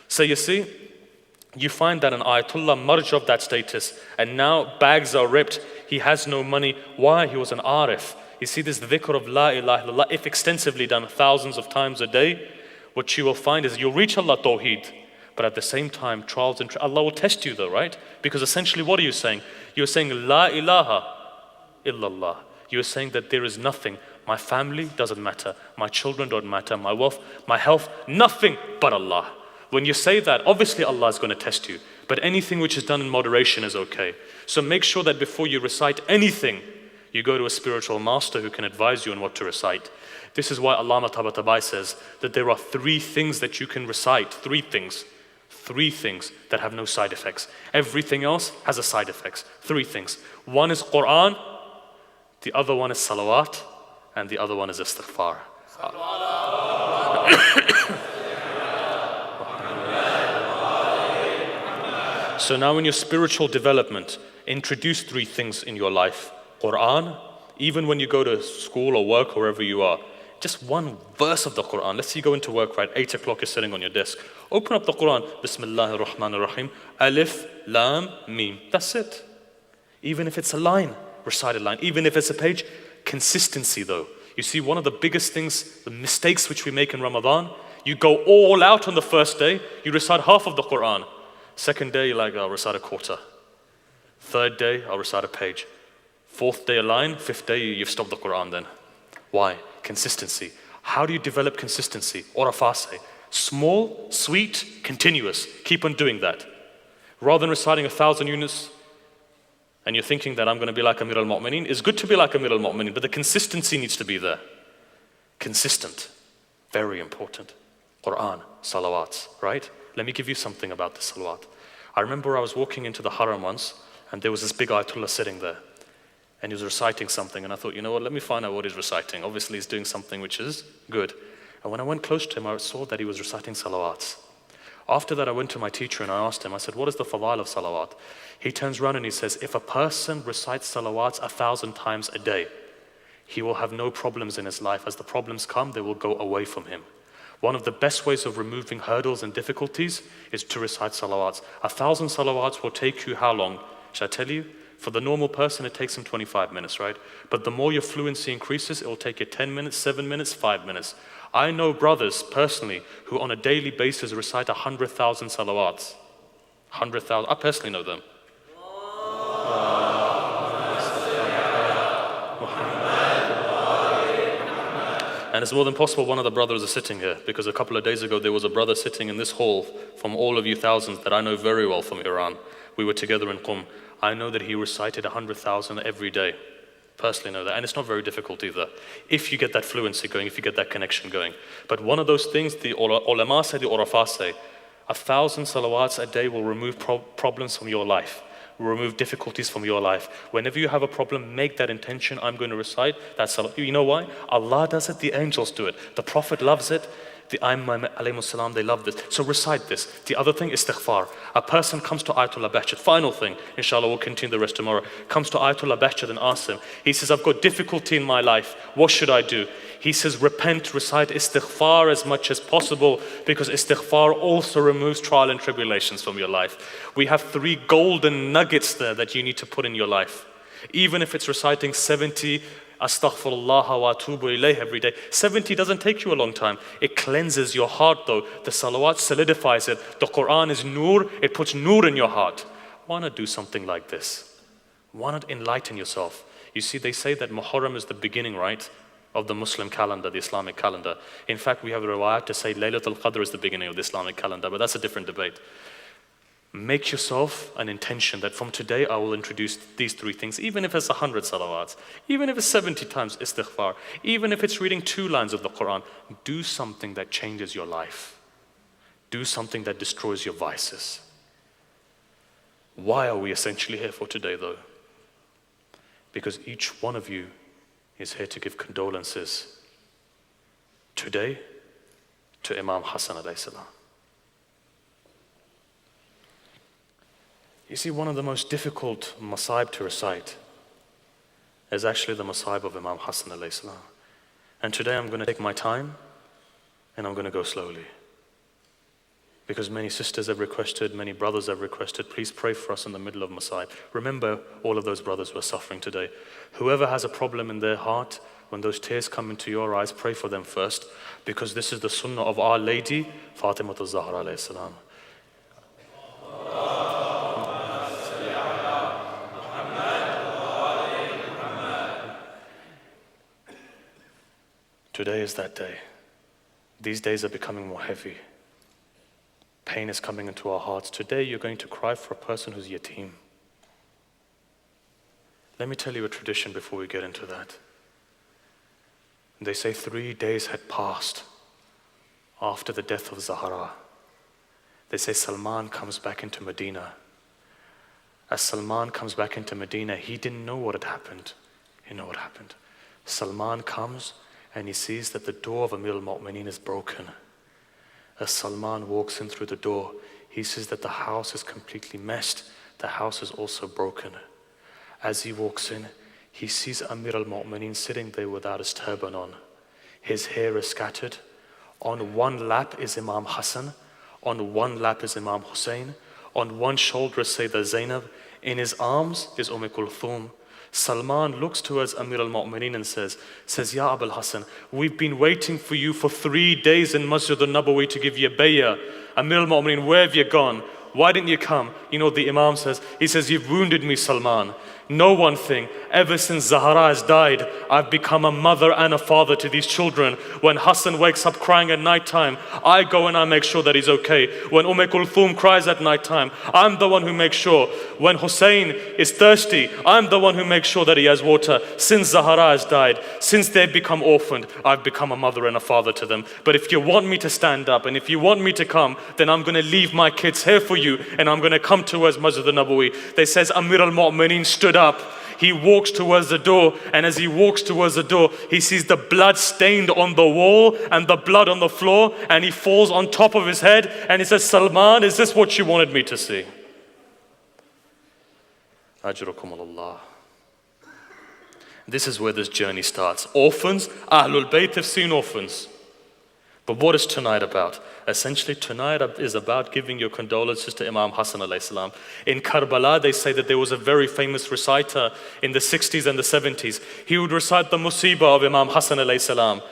So you see, you find that an Ayatollah merged of that status, and now bags are ripped. He has no money. Why? He was an arif. You see, this dhikr of La ilaha illallah, if extensively done thousands of times a day, what you will find is you'll reach Allah Tawheed, but at the same time, trials and Allah will test you though, right? Because essentially, what are you saying? You're saying La ilaha illallah. You're saying that there is nothing. My family doesn't matter. My children don't matter. My wealth, my health, nothing but Allah. When you say that, obviously Allah is going to test you. But anything which is done in moderation is okay. So make sure that before you recite anything, you go to a spiritual master who can advise you on what to recite. This is why Allama Tabatabai says that there are 3 things that you can recite. 3 things. 3 things that have no side effects. Everything else has a side effects. 3 things. One is Quran, the other one is salawat, and the other one is istighfar. So now in your spiritual development, introduce 3 things in your life. Quran, even when you go to school or work or wherever you are, just one verse of the Quran. Let's say you go into work, right? 8 o'clock, you're sitting on your desk. Open up the Quran. Bismillahir Rahmanir Rahim. Alif, Lam, Mim. That's it. Even if it's a line, recite a line. Even if it's a page, consistency though. You see, one of the biggest things, the mistakes which we make in Ramadan, you go all out on the first day, you recite half of the Quran. Second day, you're like, I'll recite a quarter. Third day, I'll recite a page. 4th day, a line. 5th day, you've stopped the Quran then. Why? Consistency. How do you develop consistency? Orafase. Small, sweet, continuous. Keep on doing that. Rather than reciting 1,000 units and you're thinking that I'm going to be like Amir al-Mu'mineen, it's good to be like Amir al-Mu'mineen, but the consistency needs to be there. Consistent. Very important. Quran, salawats, right? Let me give you something about the salawat. I remember I was walking into the Haram once and there was this big Ayatollah sitting there. And he was reciting something, and I thought, you know what, let me find out what he's reciting. Obviously, he's doing something which is good. And when I went close to him, I saw that he was reciting salawats. After that, I went to my teacher and I asked him, I said, what is the fadail of salawat? He turns around and he says, if a person recites salawats 1,000 times a day, he will have no problems in his life. As the problems come, they will go away from him. One of the best ways of removing hurdles and difficulties is to recite salawats. 1,000 salawats will take you how long? Shall I tell you? For the normal person, it takes him 25 minutes, right? But the more your fluency increases, it will take you 10 minutes, 7 minutes, 5 minutes. I know brothers, personally, who on a daily basis recite 100,000 salawats. 100,000, I personally know them. And it's more than possible one of the brothers is sitting here, because a couple of days ago there was a brother sitting in this hall from all of you thousands that I know very well from Iran. We were together in Qum. I know that he recited 100,000 every day. Personally know that. And it's not very difficult either. If you get that fluency going, if you get that connection going. But one of those things, the ulama say, the urafah say, 1,000 salawats a day will remove problems from your life. Will remove difficulties from your life. Whenever you have a problem, make that intention, I'm going to recite that salat. You know why? Allah does it, the angels do it. The Prophet loves it. The Aimam alayhi salam, they love this. So recite this. The other thing is istighfar. A person comes to Ayatollah Bahjat. Final thing, inshallah, we'll continue the rest tomorrow. Comes to Ayatollah Bahjat and asks him. He says, I've got difficulty in my life. What should I do? He says, repent, recite istighfar as much as possible, because istighfar also removes trial and tribulations from your life. We have 3 golden nuggets there that you need to put in your life. Even if it's reciting 70 Astaghfirullah wa atubu ilayh every day. 70 doesn't take you a long time. It cleanses your heart though. The salawat solidifies it. The Quran is nur. It puts nur in your heart. Why not do something like this? Why not enlighten yourself? You see, they say that Muharram is the beginning, right, of the Muslim calendar, the Islamic calendar. In fact, we have a riwayat to say Laylatul Qadr is the beginning of the Islamic calendar, but that's a different debate. Make yourself an intention that from today I will introduce these 3 things, even if it's 100 salawats, even if it's 70 times istighfar, even if it's reading 2 lines of the Quran. Do something that changes your life. Do something that destroys your vices. Why are we essentially here for today though? Because each one of you is here to give condolences today to Imam Hassan alayhi salam. You see, one of the most difficult masaib to recite is actually the masaib of Imam Hassan alayhi salam. And today I'm going to take my time and I'm going to go slowly. Because many sisters have requested, many brothers have requested, please pray for us in the middle of masaib. Remember all of those brothers who are suffering today. Whoever has a problem in their heart, when those tears come into your eyes, pray for them first. Because this is the sunnah of Our Lady, Fatima al-Zahra alayhi salam. Today is that day. These days are becoming more heavy. Pain is coming into our hearts. Today you're going to cry for a person who's yatim. Let me tell you a tradition before we get into that. They say 3 days had passed after the death of Zahra. They say Salman comes back into Medina. As Salman comes back into Medina, he didn't know what had happened. You know what happened. Salman comes and he sees that the door of Amir al-Mu'mineen is broken. As Salman walks in through the door, he sees that the house is completely messed. The house is also broken. As he walks in, he sees Amir al-Mu'mineen sitting there without his turban on. His hair is scattered. On one lap is Imam Hassan. On one lap is Imam Hussein. On one shoulder is Sayyidah Zainab. In his arms is Kulthum. Salman looks towards Amir al-Mu'mineen and says, Ya Abul Hassan, we've been waiting for you for 3 days in Masjid al-Nabawi to give you a bay'ah. Amir al-Mu'mineen, where have you gone? Why didn't you come? You know what the Imam says? He says, you've wounded me, Salman. Know one thing, ever since Zahra has died, I've become a mother and a father to these children. When Hassan wakes up crying at night time, I go and I make sure that he's okay. When Kulthum cries at night time, I'm the one who makes sure. When Hussein is thirsty, I'm the one who makes sure that he has water. Since Zahra has died, since they've become orphaned, I've become a mother and a father to them. But if you want me to stand up and if you want me to come, then I'm going to leave my kids here for you and I'm going to come towards Masjid al-Nabawi. They says Amir al-Mu'mineen stood up. He walks towards the door, and as he walks towards the door, he sees the blood stained on the wall and the blood on the floor, and he falls on top of his head and he says, Salman, is this what you wanted me to see? Ajrukum Allah. This is where this journey starts. Orphans, Ahlul Bayt have seen orphans. But what is tonight about? Essentially, tonight is about giving your condolences to Imam Hassan alayhi salam. In Karbala, they say that there was a very famous reciter in the 60s and the 70s. He would recite the musibah of Imam Hassan alayhi salam.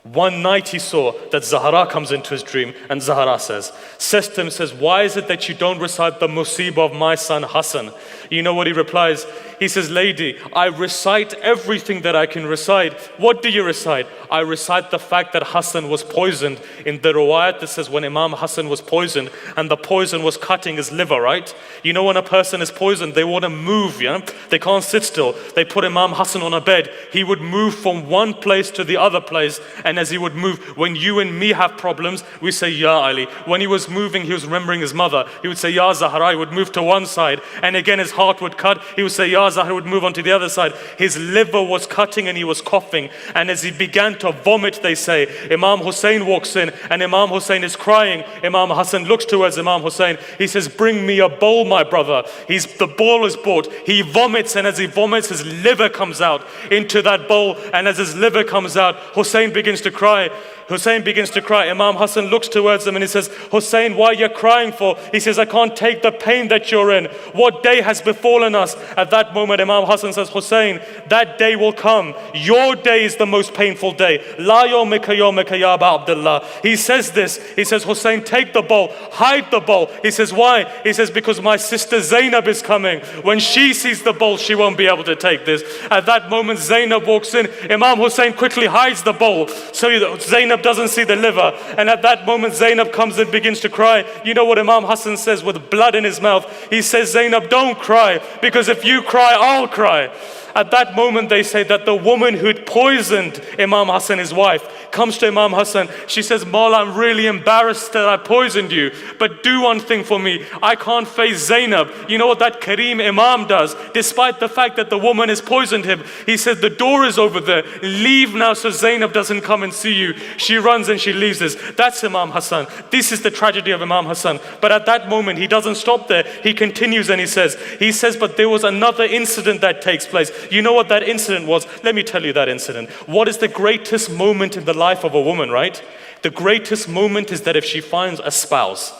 One night he saw that Zahra comes into his dream, and Zahra says to him, why is it that you don't recite the musibah of my son Hassan? You know what he replies? He says, lady, I recite everything that I can recite. What do you recite? I recite the fact that Hassan was poisoned. In the riwayat that says when Imam Hassan was poisoned and the poison was cutting his liver, right? You know when a person is poisoned, they want to move, yeah? They can't sit still. They put Imam Hassan on a bed. He would move from one place to the other place, and as he would move, when you and me have problems, we say, Ya Ali. When he was moving, he was remembering his mother. He would say, Ya Zahra. He would move to one side, and again his heart would cut. He would say, Ya Zahra, would move on to the other side. His liver was cutting and he was coughing. And as he began to vomit, they say, Imam Hussein walks in and Imam Hussein is crying. Imam Hassan looks towards Imam Hussein. He says, bring me a bowl, my brother. The bowl is brought. He vomits, and as he vomits, his liver comes out into that bowl. And as his liver comes out, Hussein begins to cry. Hussein begins to cry. Imam Hassan looks towards him and he says, Hussein, why are you crying for? He says, I can't take the pain that you're in. What day has befallen us? At that moment, Imam Hassan says, Hussein, that day will come. Your day is the most painful day. La yawmika yawmika ya Aba Abdullah. He says this. He says, Hussein, take the bowl. Hide the bowl. He says, why? He says, because my sister Zainab is coming. When she sees the bowl, she won't be able to take this. At that moment, Zainab walks in. Imam Hussein quickly hides the bowl so that Zainab doesn't see the liver. And at that moment, Zainab comes and begins to cry. You know what Imam Hassan says with blood in his mouth? He says, Zainab, don't cry, because if you cry, I'll cry. At that moment, they say that the woman who'd poisoned Imam Hassan, his wife, comes to Imam Hassan. She says, Mawla, I'm really embarrassed that I poisoned you, but do one thing for me. I can't face Zainab. You know what that Kareem Imam does? Despite the fact that the woman has poisoned him, he says, the door is over there. Leave now so Zainab doesn't come and see you. She runs and she leaves this. That's Imam Hassan. This is the tragedy of Imam Hassan. But at that moment, he doesn't stop there. He continues and he says, but there was another incident that takes place. You know what that incident was? Let me tell you that incident. What is the greatest moment in the life of a woman, right? The greatest moment is that if she finds a spouse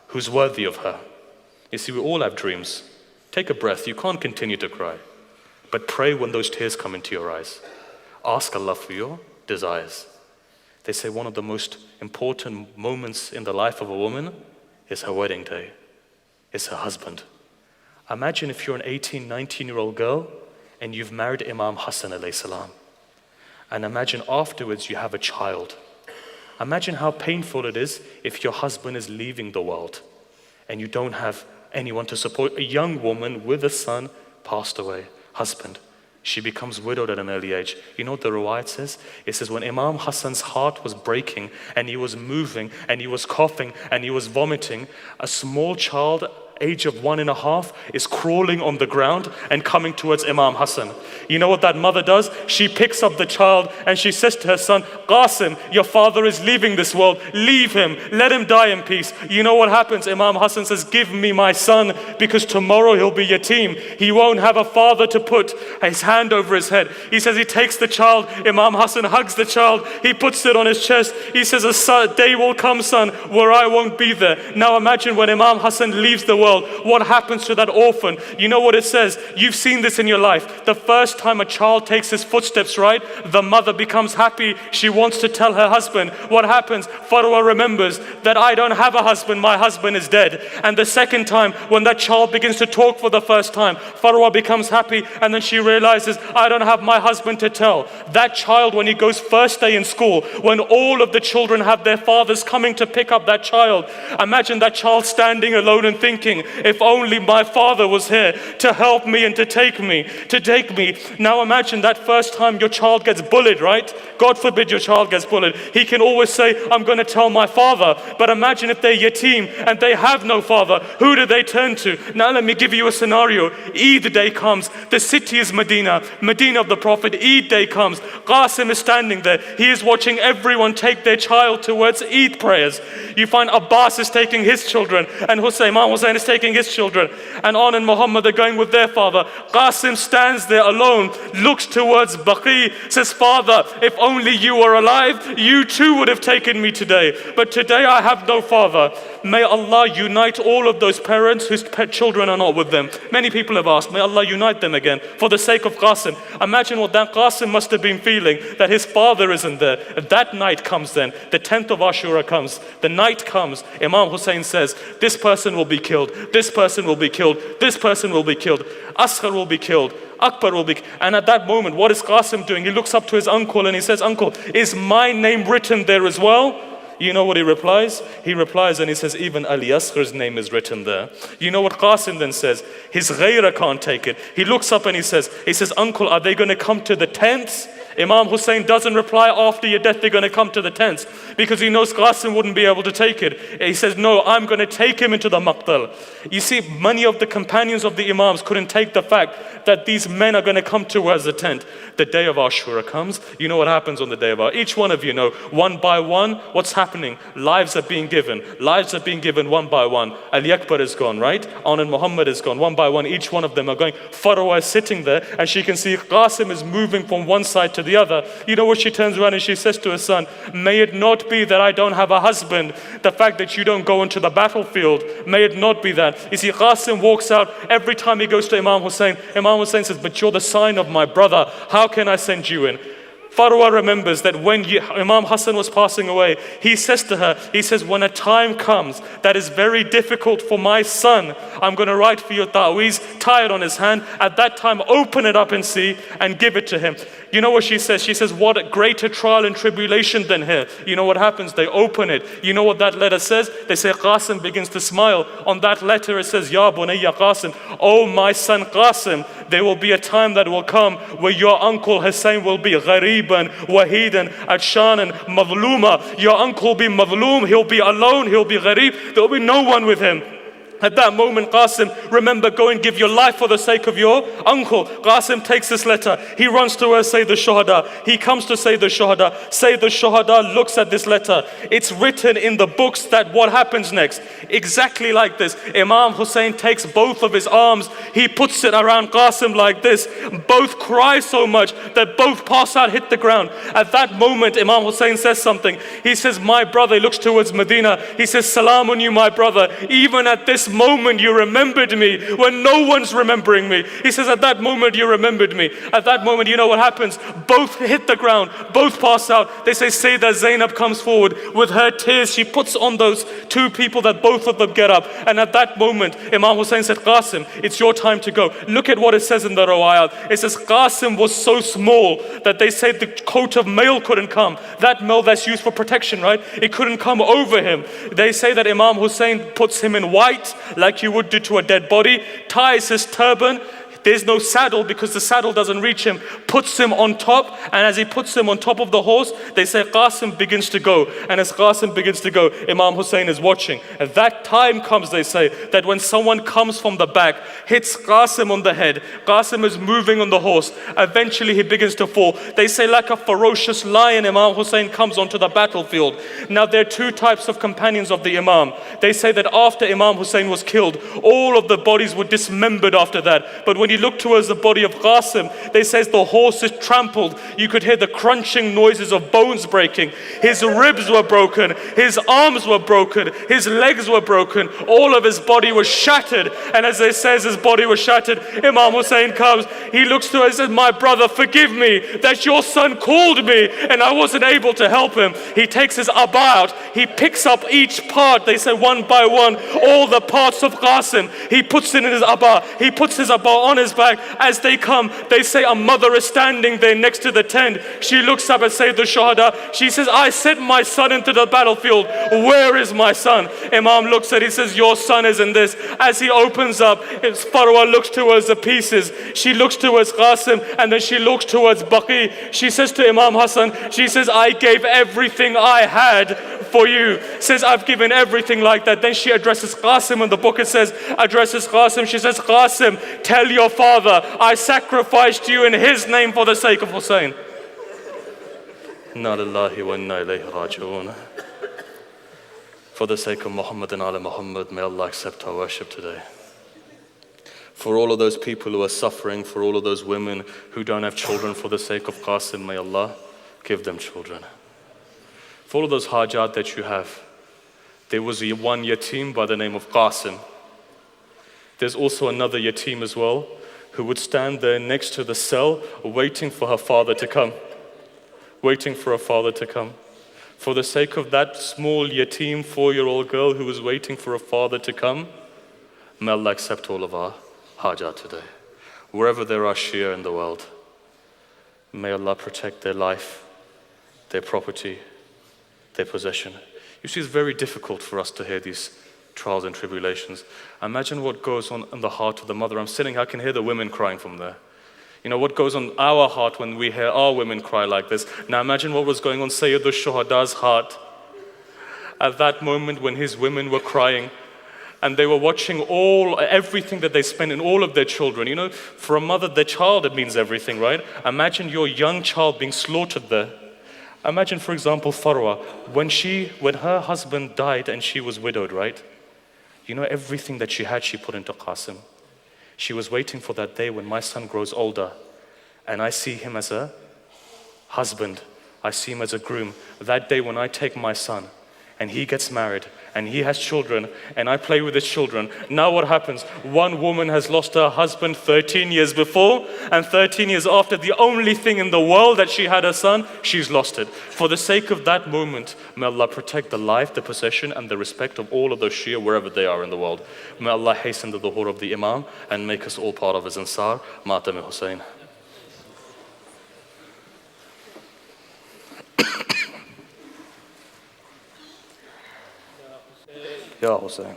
who's worthy of her. You see, we all have dreams. Take a breath. You can't continue to cry. But pray when those tears come into your eyes. Ask Allah for your desires. They say one of the most important moments in the life of a woman is her wedding day. It's her husband. Imagine if you're an 18, 19-year-old girl and you've married Imam Hassan alayhi salam. And imagine afterwards you have a child. Imagine how painful it is if your husband is leaving the world and you don't have anyone to support. A young woman with a son passed away, husband. She becomes widowed at an early age. You know what the riwayat says? It says when Imam Hassan's heart was breaking and he was moving and he was coughing and he was vomiting, a small child, age of 1.5, is crawling on the ground and coming towards Imam Hassan. You know what that mother does? She picks up the child and she says to her son, Qasim, your father is leaving this world. Leave him. Let him die in peace. You know what happens? Imam Hassan says, give me my son because tomorrow he'll be yatim. He won't have a father to put his hand over his head. He says he takes the child. Imam Hassan hugs the child. He puts it on his chest. He says, a day will come, son, where I won't be there. Now imagine when Imam Hassan leaves the world, what happens to that orphan? You know what it says? You've seen this in your life. The first time a child takes his footsteps, right? The mother becomes happy. She wants to tell her husband. What happens? Farwa remembers that I don't have a husband. My husband is dead. And the second time, when that child begins to talk for the first time, Farwa becomes happy. And then she realizes, I don't have my husband to tell. That child, when he goes first day in school, when all of the children have their fathers coming to pick up that child, imagine that child standing alone and thinking, if only my father was here to help me and to take me. Now imagine that first time your child gets bullied, right? God forbid your child gets bullied. He can always say, I'm going to tell my father. But imagine if they're yatim and they have no father. Who do they turn to? Now let me give you a scenario. Eid day comes. The city is Medina of the Prophet. Eid day comes. Qasim is standing there. He is watching everyone take their child towards Eid prayers. You find Abbas is taking his children and Imam Hussein is taking his children, and On and Muhammad are going with their father. Qasim stands there alone, looks towards Baqi, says, Father, if only you were alive, you too would have taken me today. But today I have no father. May Allah unite all of those parents whose pet children are not with them. Many people have asked, may Allah unite them again for the sake of Qasim. Imagine what that Qasim must have been feeling, that his father isn't there. That night comes then, the 10th of Ashura comes, the night comes, Imam Hussein says, this person will be killed, this person will be killed, this person will be killed, Asghar will be killed, Akbar will be killed. And at that moment, what is Qasim doing? He looks up to his uncle and he says, Uncle, is my name written there as well? You know what he replies? He replies and he says, even Ali Asghar's name is written there. You know what Qasim then says? His ghaira can't take it. He looks up and he says, Uncle, are they going to come to the tents? Imam Hussein doesn't reply, after your death they're going to come to the tents, because he knows Qasim wouldn't be able to take it. He says, no, I'm going to take him into the maqtal. You see, many of the companions of the Imams couldn't take the fact that these men are going to come towards the tent. The day of Ashura comes. You know what happens on the day of Ashura. Each one of you know, one by one, what's happening? Lives are being given. Lives are being given one by one. Ali Akbar is gone, right? On and Muhammad is gone. One by one, each one of them are going. Farwa is sitting there and she can see Qasim is moving from one side to the other. You know what she turns around and she says to her son, may it not be that I don't have a husband, the fact that you don't go into the battlefield, may it not be that. You see, Qasim walks out. Every time he goes to Imam Hussein says, but you're the sign of my brother, how can I send you in? Farwa remembers that when Imam Hassan was passing away, he says to her, he says, when a time comes that is very difficult for my son, I'm going to write for your ta'weez, tie it on his hand. At that time, open it up and see and give it to him. You know what she says? She says, what a greater trial and tribulation than here. You know what happens? They open it. You know what that letter says? They say, Qasim begins to smile. On that letter it says, Ya bunayya Qasim, oh my son Qasim, there will be a time that will come where your uncle Hussein will be ghariban, wahidan, atshanan, madluma. Your uncle will be madloom, he'll be alone, he'll be gharib, there will be no one with him. At that moment, Qasim, remember, go and give your life for the sake of your uncle. Qasim takes this letter. He runs to her, Sayyid al-Shuhada. He comes to Sayyid al-Shuhada. Sayyid al-Shuhada looks at this letter. It's written in the books that what happens next. Exactly like this. Imam Hussein takes both of his arms. He puts it around Qasim like this. Both cry so much that both pass out, hit the ground. At that moment, Imam Hussein says something. He says, my brother, he looks towards Medina. He says, salam on you, my brother. Even at this moment you remembered me when no one's remembering me. He says, at that moment you remembered me. At that moment, you know what happens? Both hit the ground, both pass out. They say, Sayyidah Zainab comes forward with her tears. She puts on those two people that both of them get up. And at that moment, Imam Hussein said, Qasim, it's your time to go. Look at what it says in the Rawayat. It says, Qasim was so small that they say the coat of mail couldn't come. That mail that's used for protection, right? It couldn't come over him. They say that Imam Hussein puts him in white, like you would do to a dead body, ties his turban. There's no saddle because the saddle doesn't reach him, puts him on top, and as he puts him on top of the horse, they say Qasim begins to go. And as Qasim begins to go, Imam Hussein is watching. At that time comes, they say, that when someone comes from the back, hits Qasim on the head, Qasim is moving on the horse, eventually he begins to fall. They say like a ferocious lion, Imam Hussein comes onto the battlefield. Now there are two types of companions of the Imam. They say that after Imam Hussein was killed, all of the bodies were dismembered after that. But when you look towards the body of Qasim, they says the horse is trampled. You could hear the crunching noises of bones breaking. His ribs were broken, his arms were broken, his legs were broken, all of his body was shattered. And as it says his body was shattered, Imam Hussein comes, he looks to her and says, my brother, forgive me that your son called me and I wasn't able to help him. He takes his abba out, he picks up each part, they say one by one, all the parts of Qasim, he puts it in his abba, he puts his abba on his back. As they come, they say a mother is standing there next to the tent. She looks up and says the Shuhada, she says, I sent my son into the battlefield, where is my son? Imam looks at it, he says, your son is in this. As he opens up, Farwa looks towards the pieces, she looks towards Qasim, and then she looks towards Baqi. She says to Imam Hassan, she says, I gave everything I had for you. Says, I've given everything like that. Then she addresses Qasim in the book, it says, addresses Qasim, she says, Qasim, tell your father, I sacrificed you in his name for the sake of Hussein. Inna lillahi wa inna ilayhi raji'un. For the sake of Muhammad and ala Muhammad, may Allah accept our worship today. For all of those people who are suffering, for all of those women who don't have children, for the sake of Qasim, may Allah give them children. For all of those hajat that you have, there was one yatim by the name of Qasim. There's also another yatim as well, who would stand there next to the cell waiting for her father to come. Waiting for her father to come. For the sake of that small yatim 4-year-old girl who was waiting for her father to come, may Allah accept all of our hajat today. Wherever there are Shia in the world, may Allah protect their life, their property, their possession. You see, it's very difficult for us to hear these trials and tribulations. Imagine what goes on in the heart of the mother. I'm sitting, I can hear the women crying from there. You know, what goes on our heart when we hear our women cry like this. Now imagine what was going on Sayyid al-Shuhada's heart at that moment when his women were crying and they were watching everything that they spent in all of their children. You know, for a mother, their child, it means everything, right? Imagine your young child being slaughtered there. Imagine, for example, Farwa, when her husband died and she was widowed, right? You know, everything that she had, she put into Qasim. She was waiting for that day when my son grows older and I see him as a husband, I see him as a groom. That day when I take my son and he gets married and he has children and I play with his children. Now what happens? One woman has lost her husband 13 years before and 13 years after. The only thing in the world that she had her son, she's lost it. For the sake of that moment, may Allah protect the life, the possession and the respect of all of those Shia wherever they are in the world. May Allah hasten the dhuhur of the Imam and make us all part of his Ansar. Matam Hussein. Ya Hussein.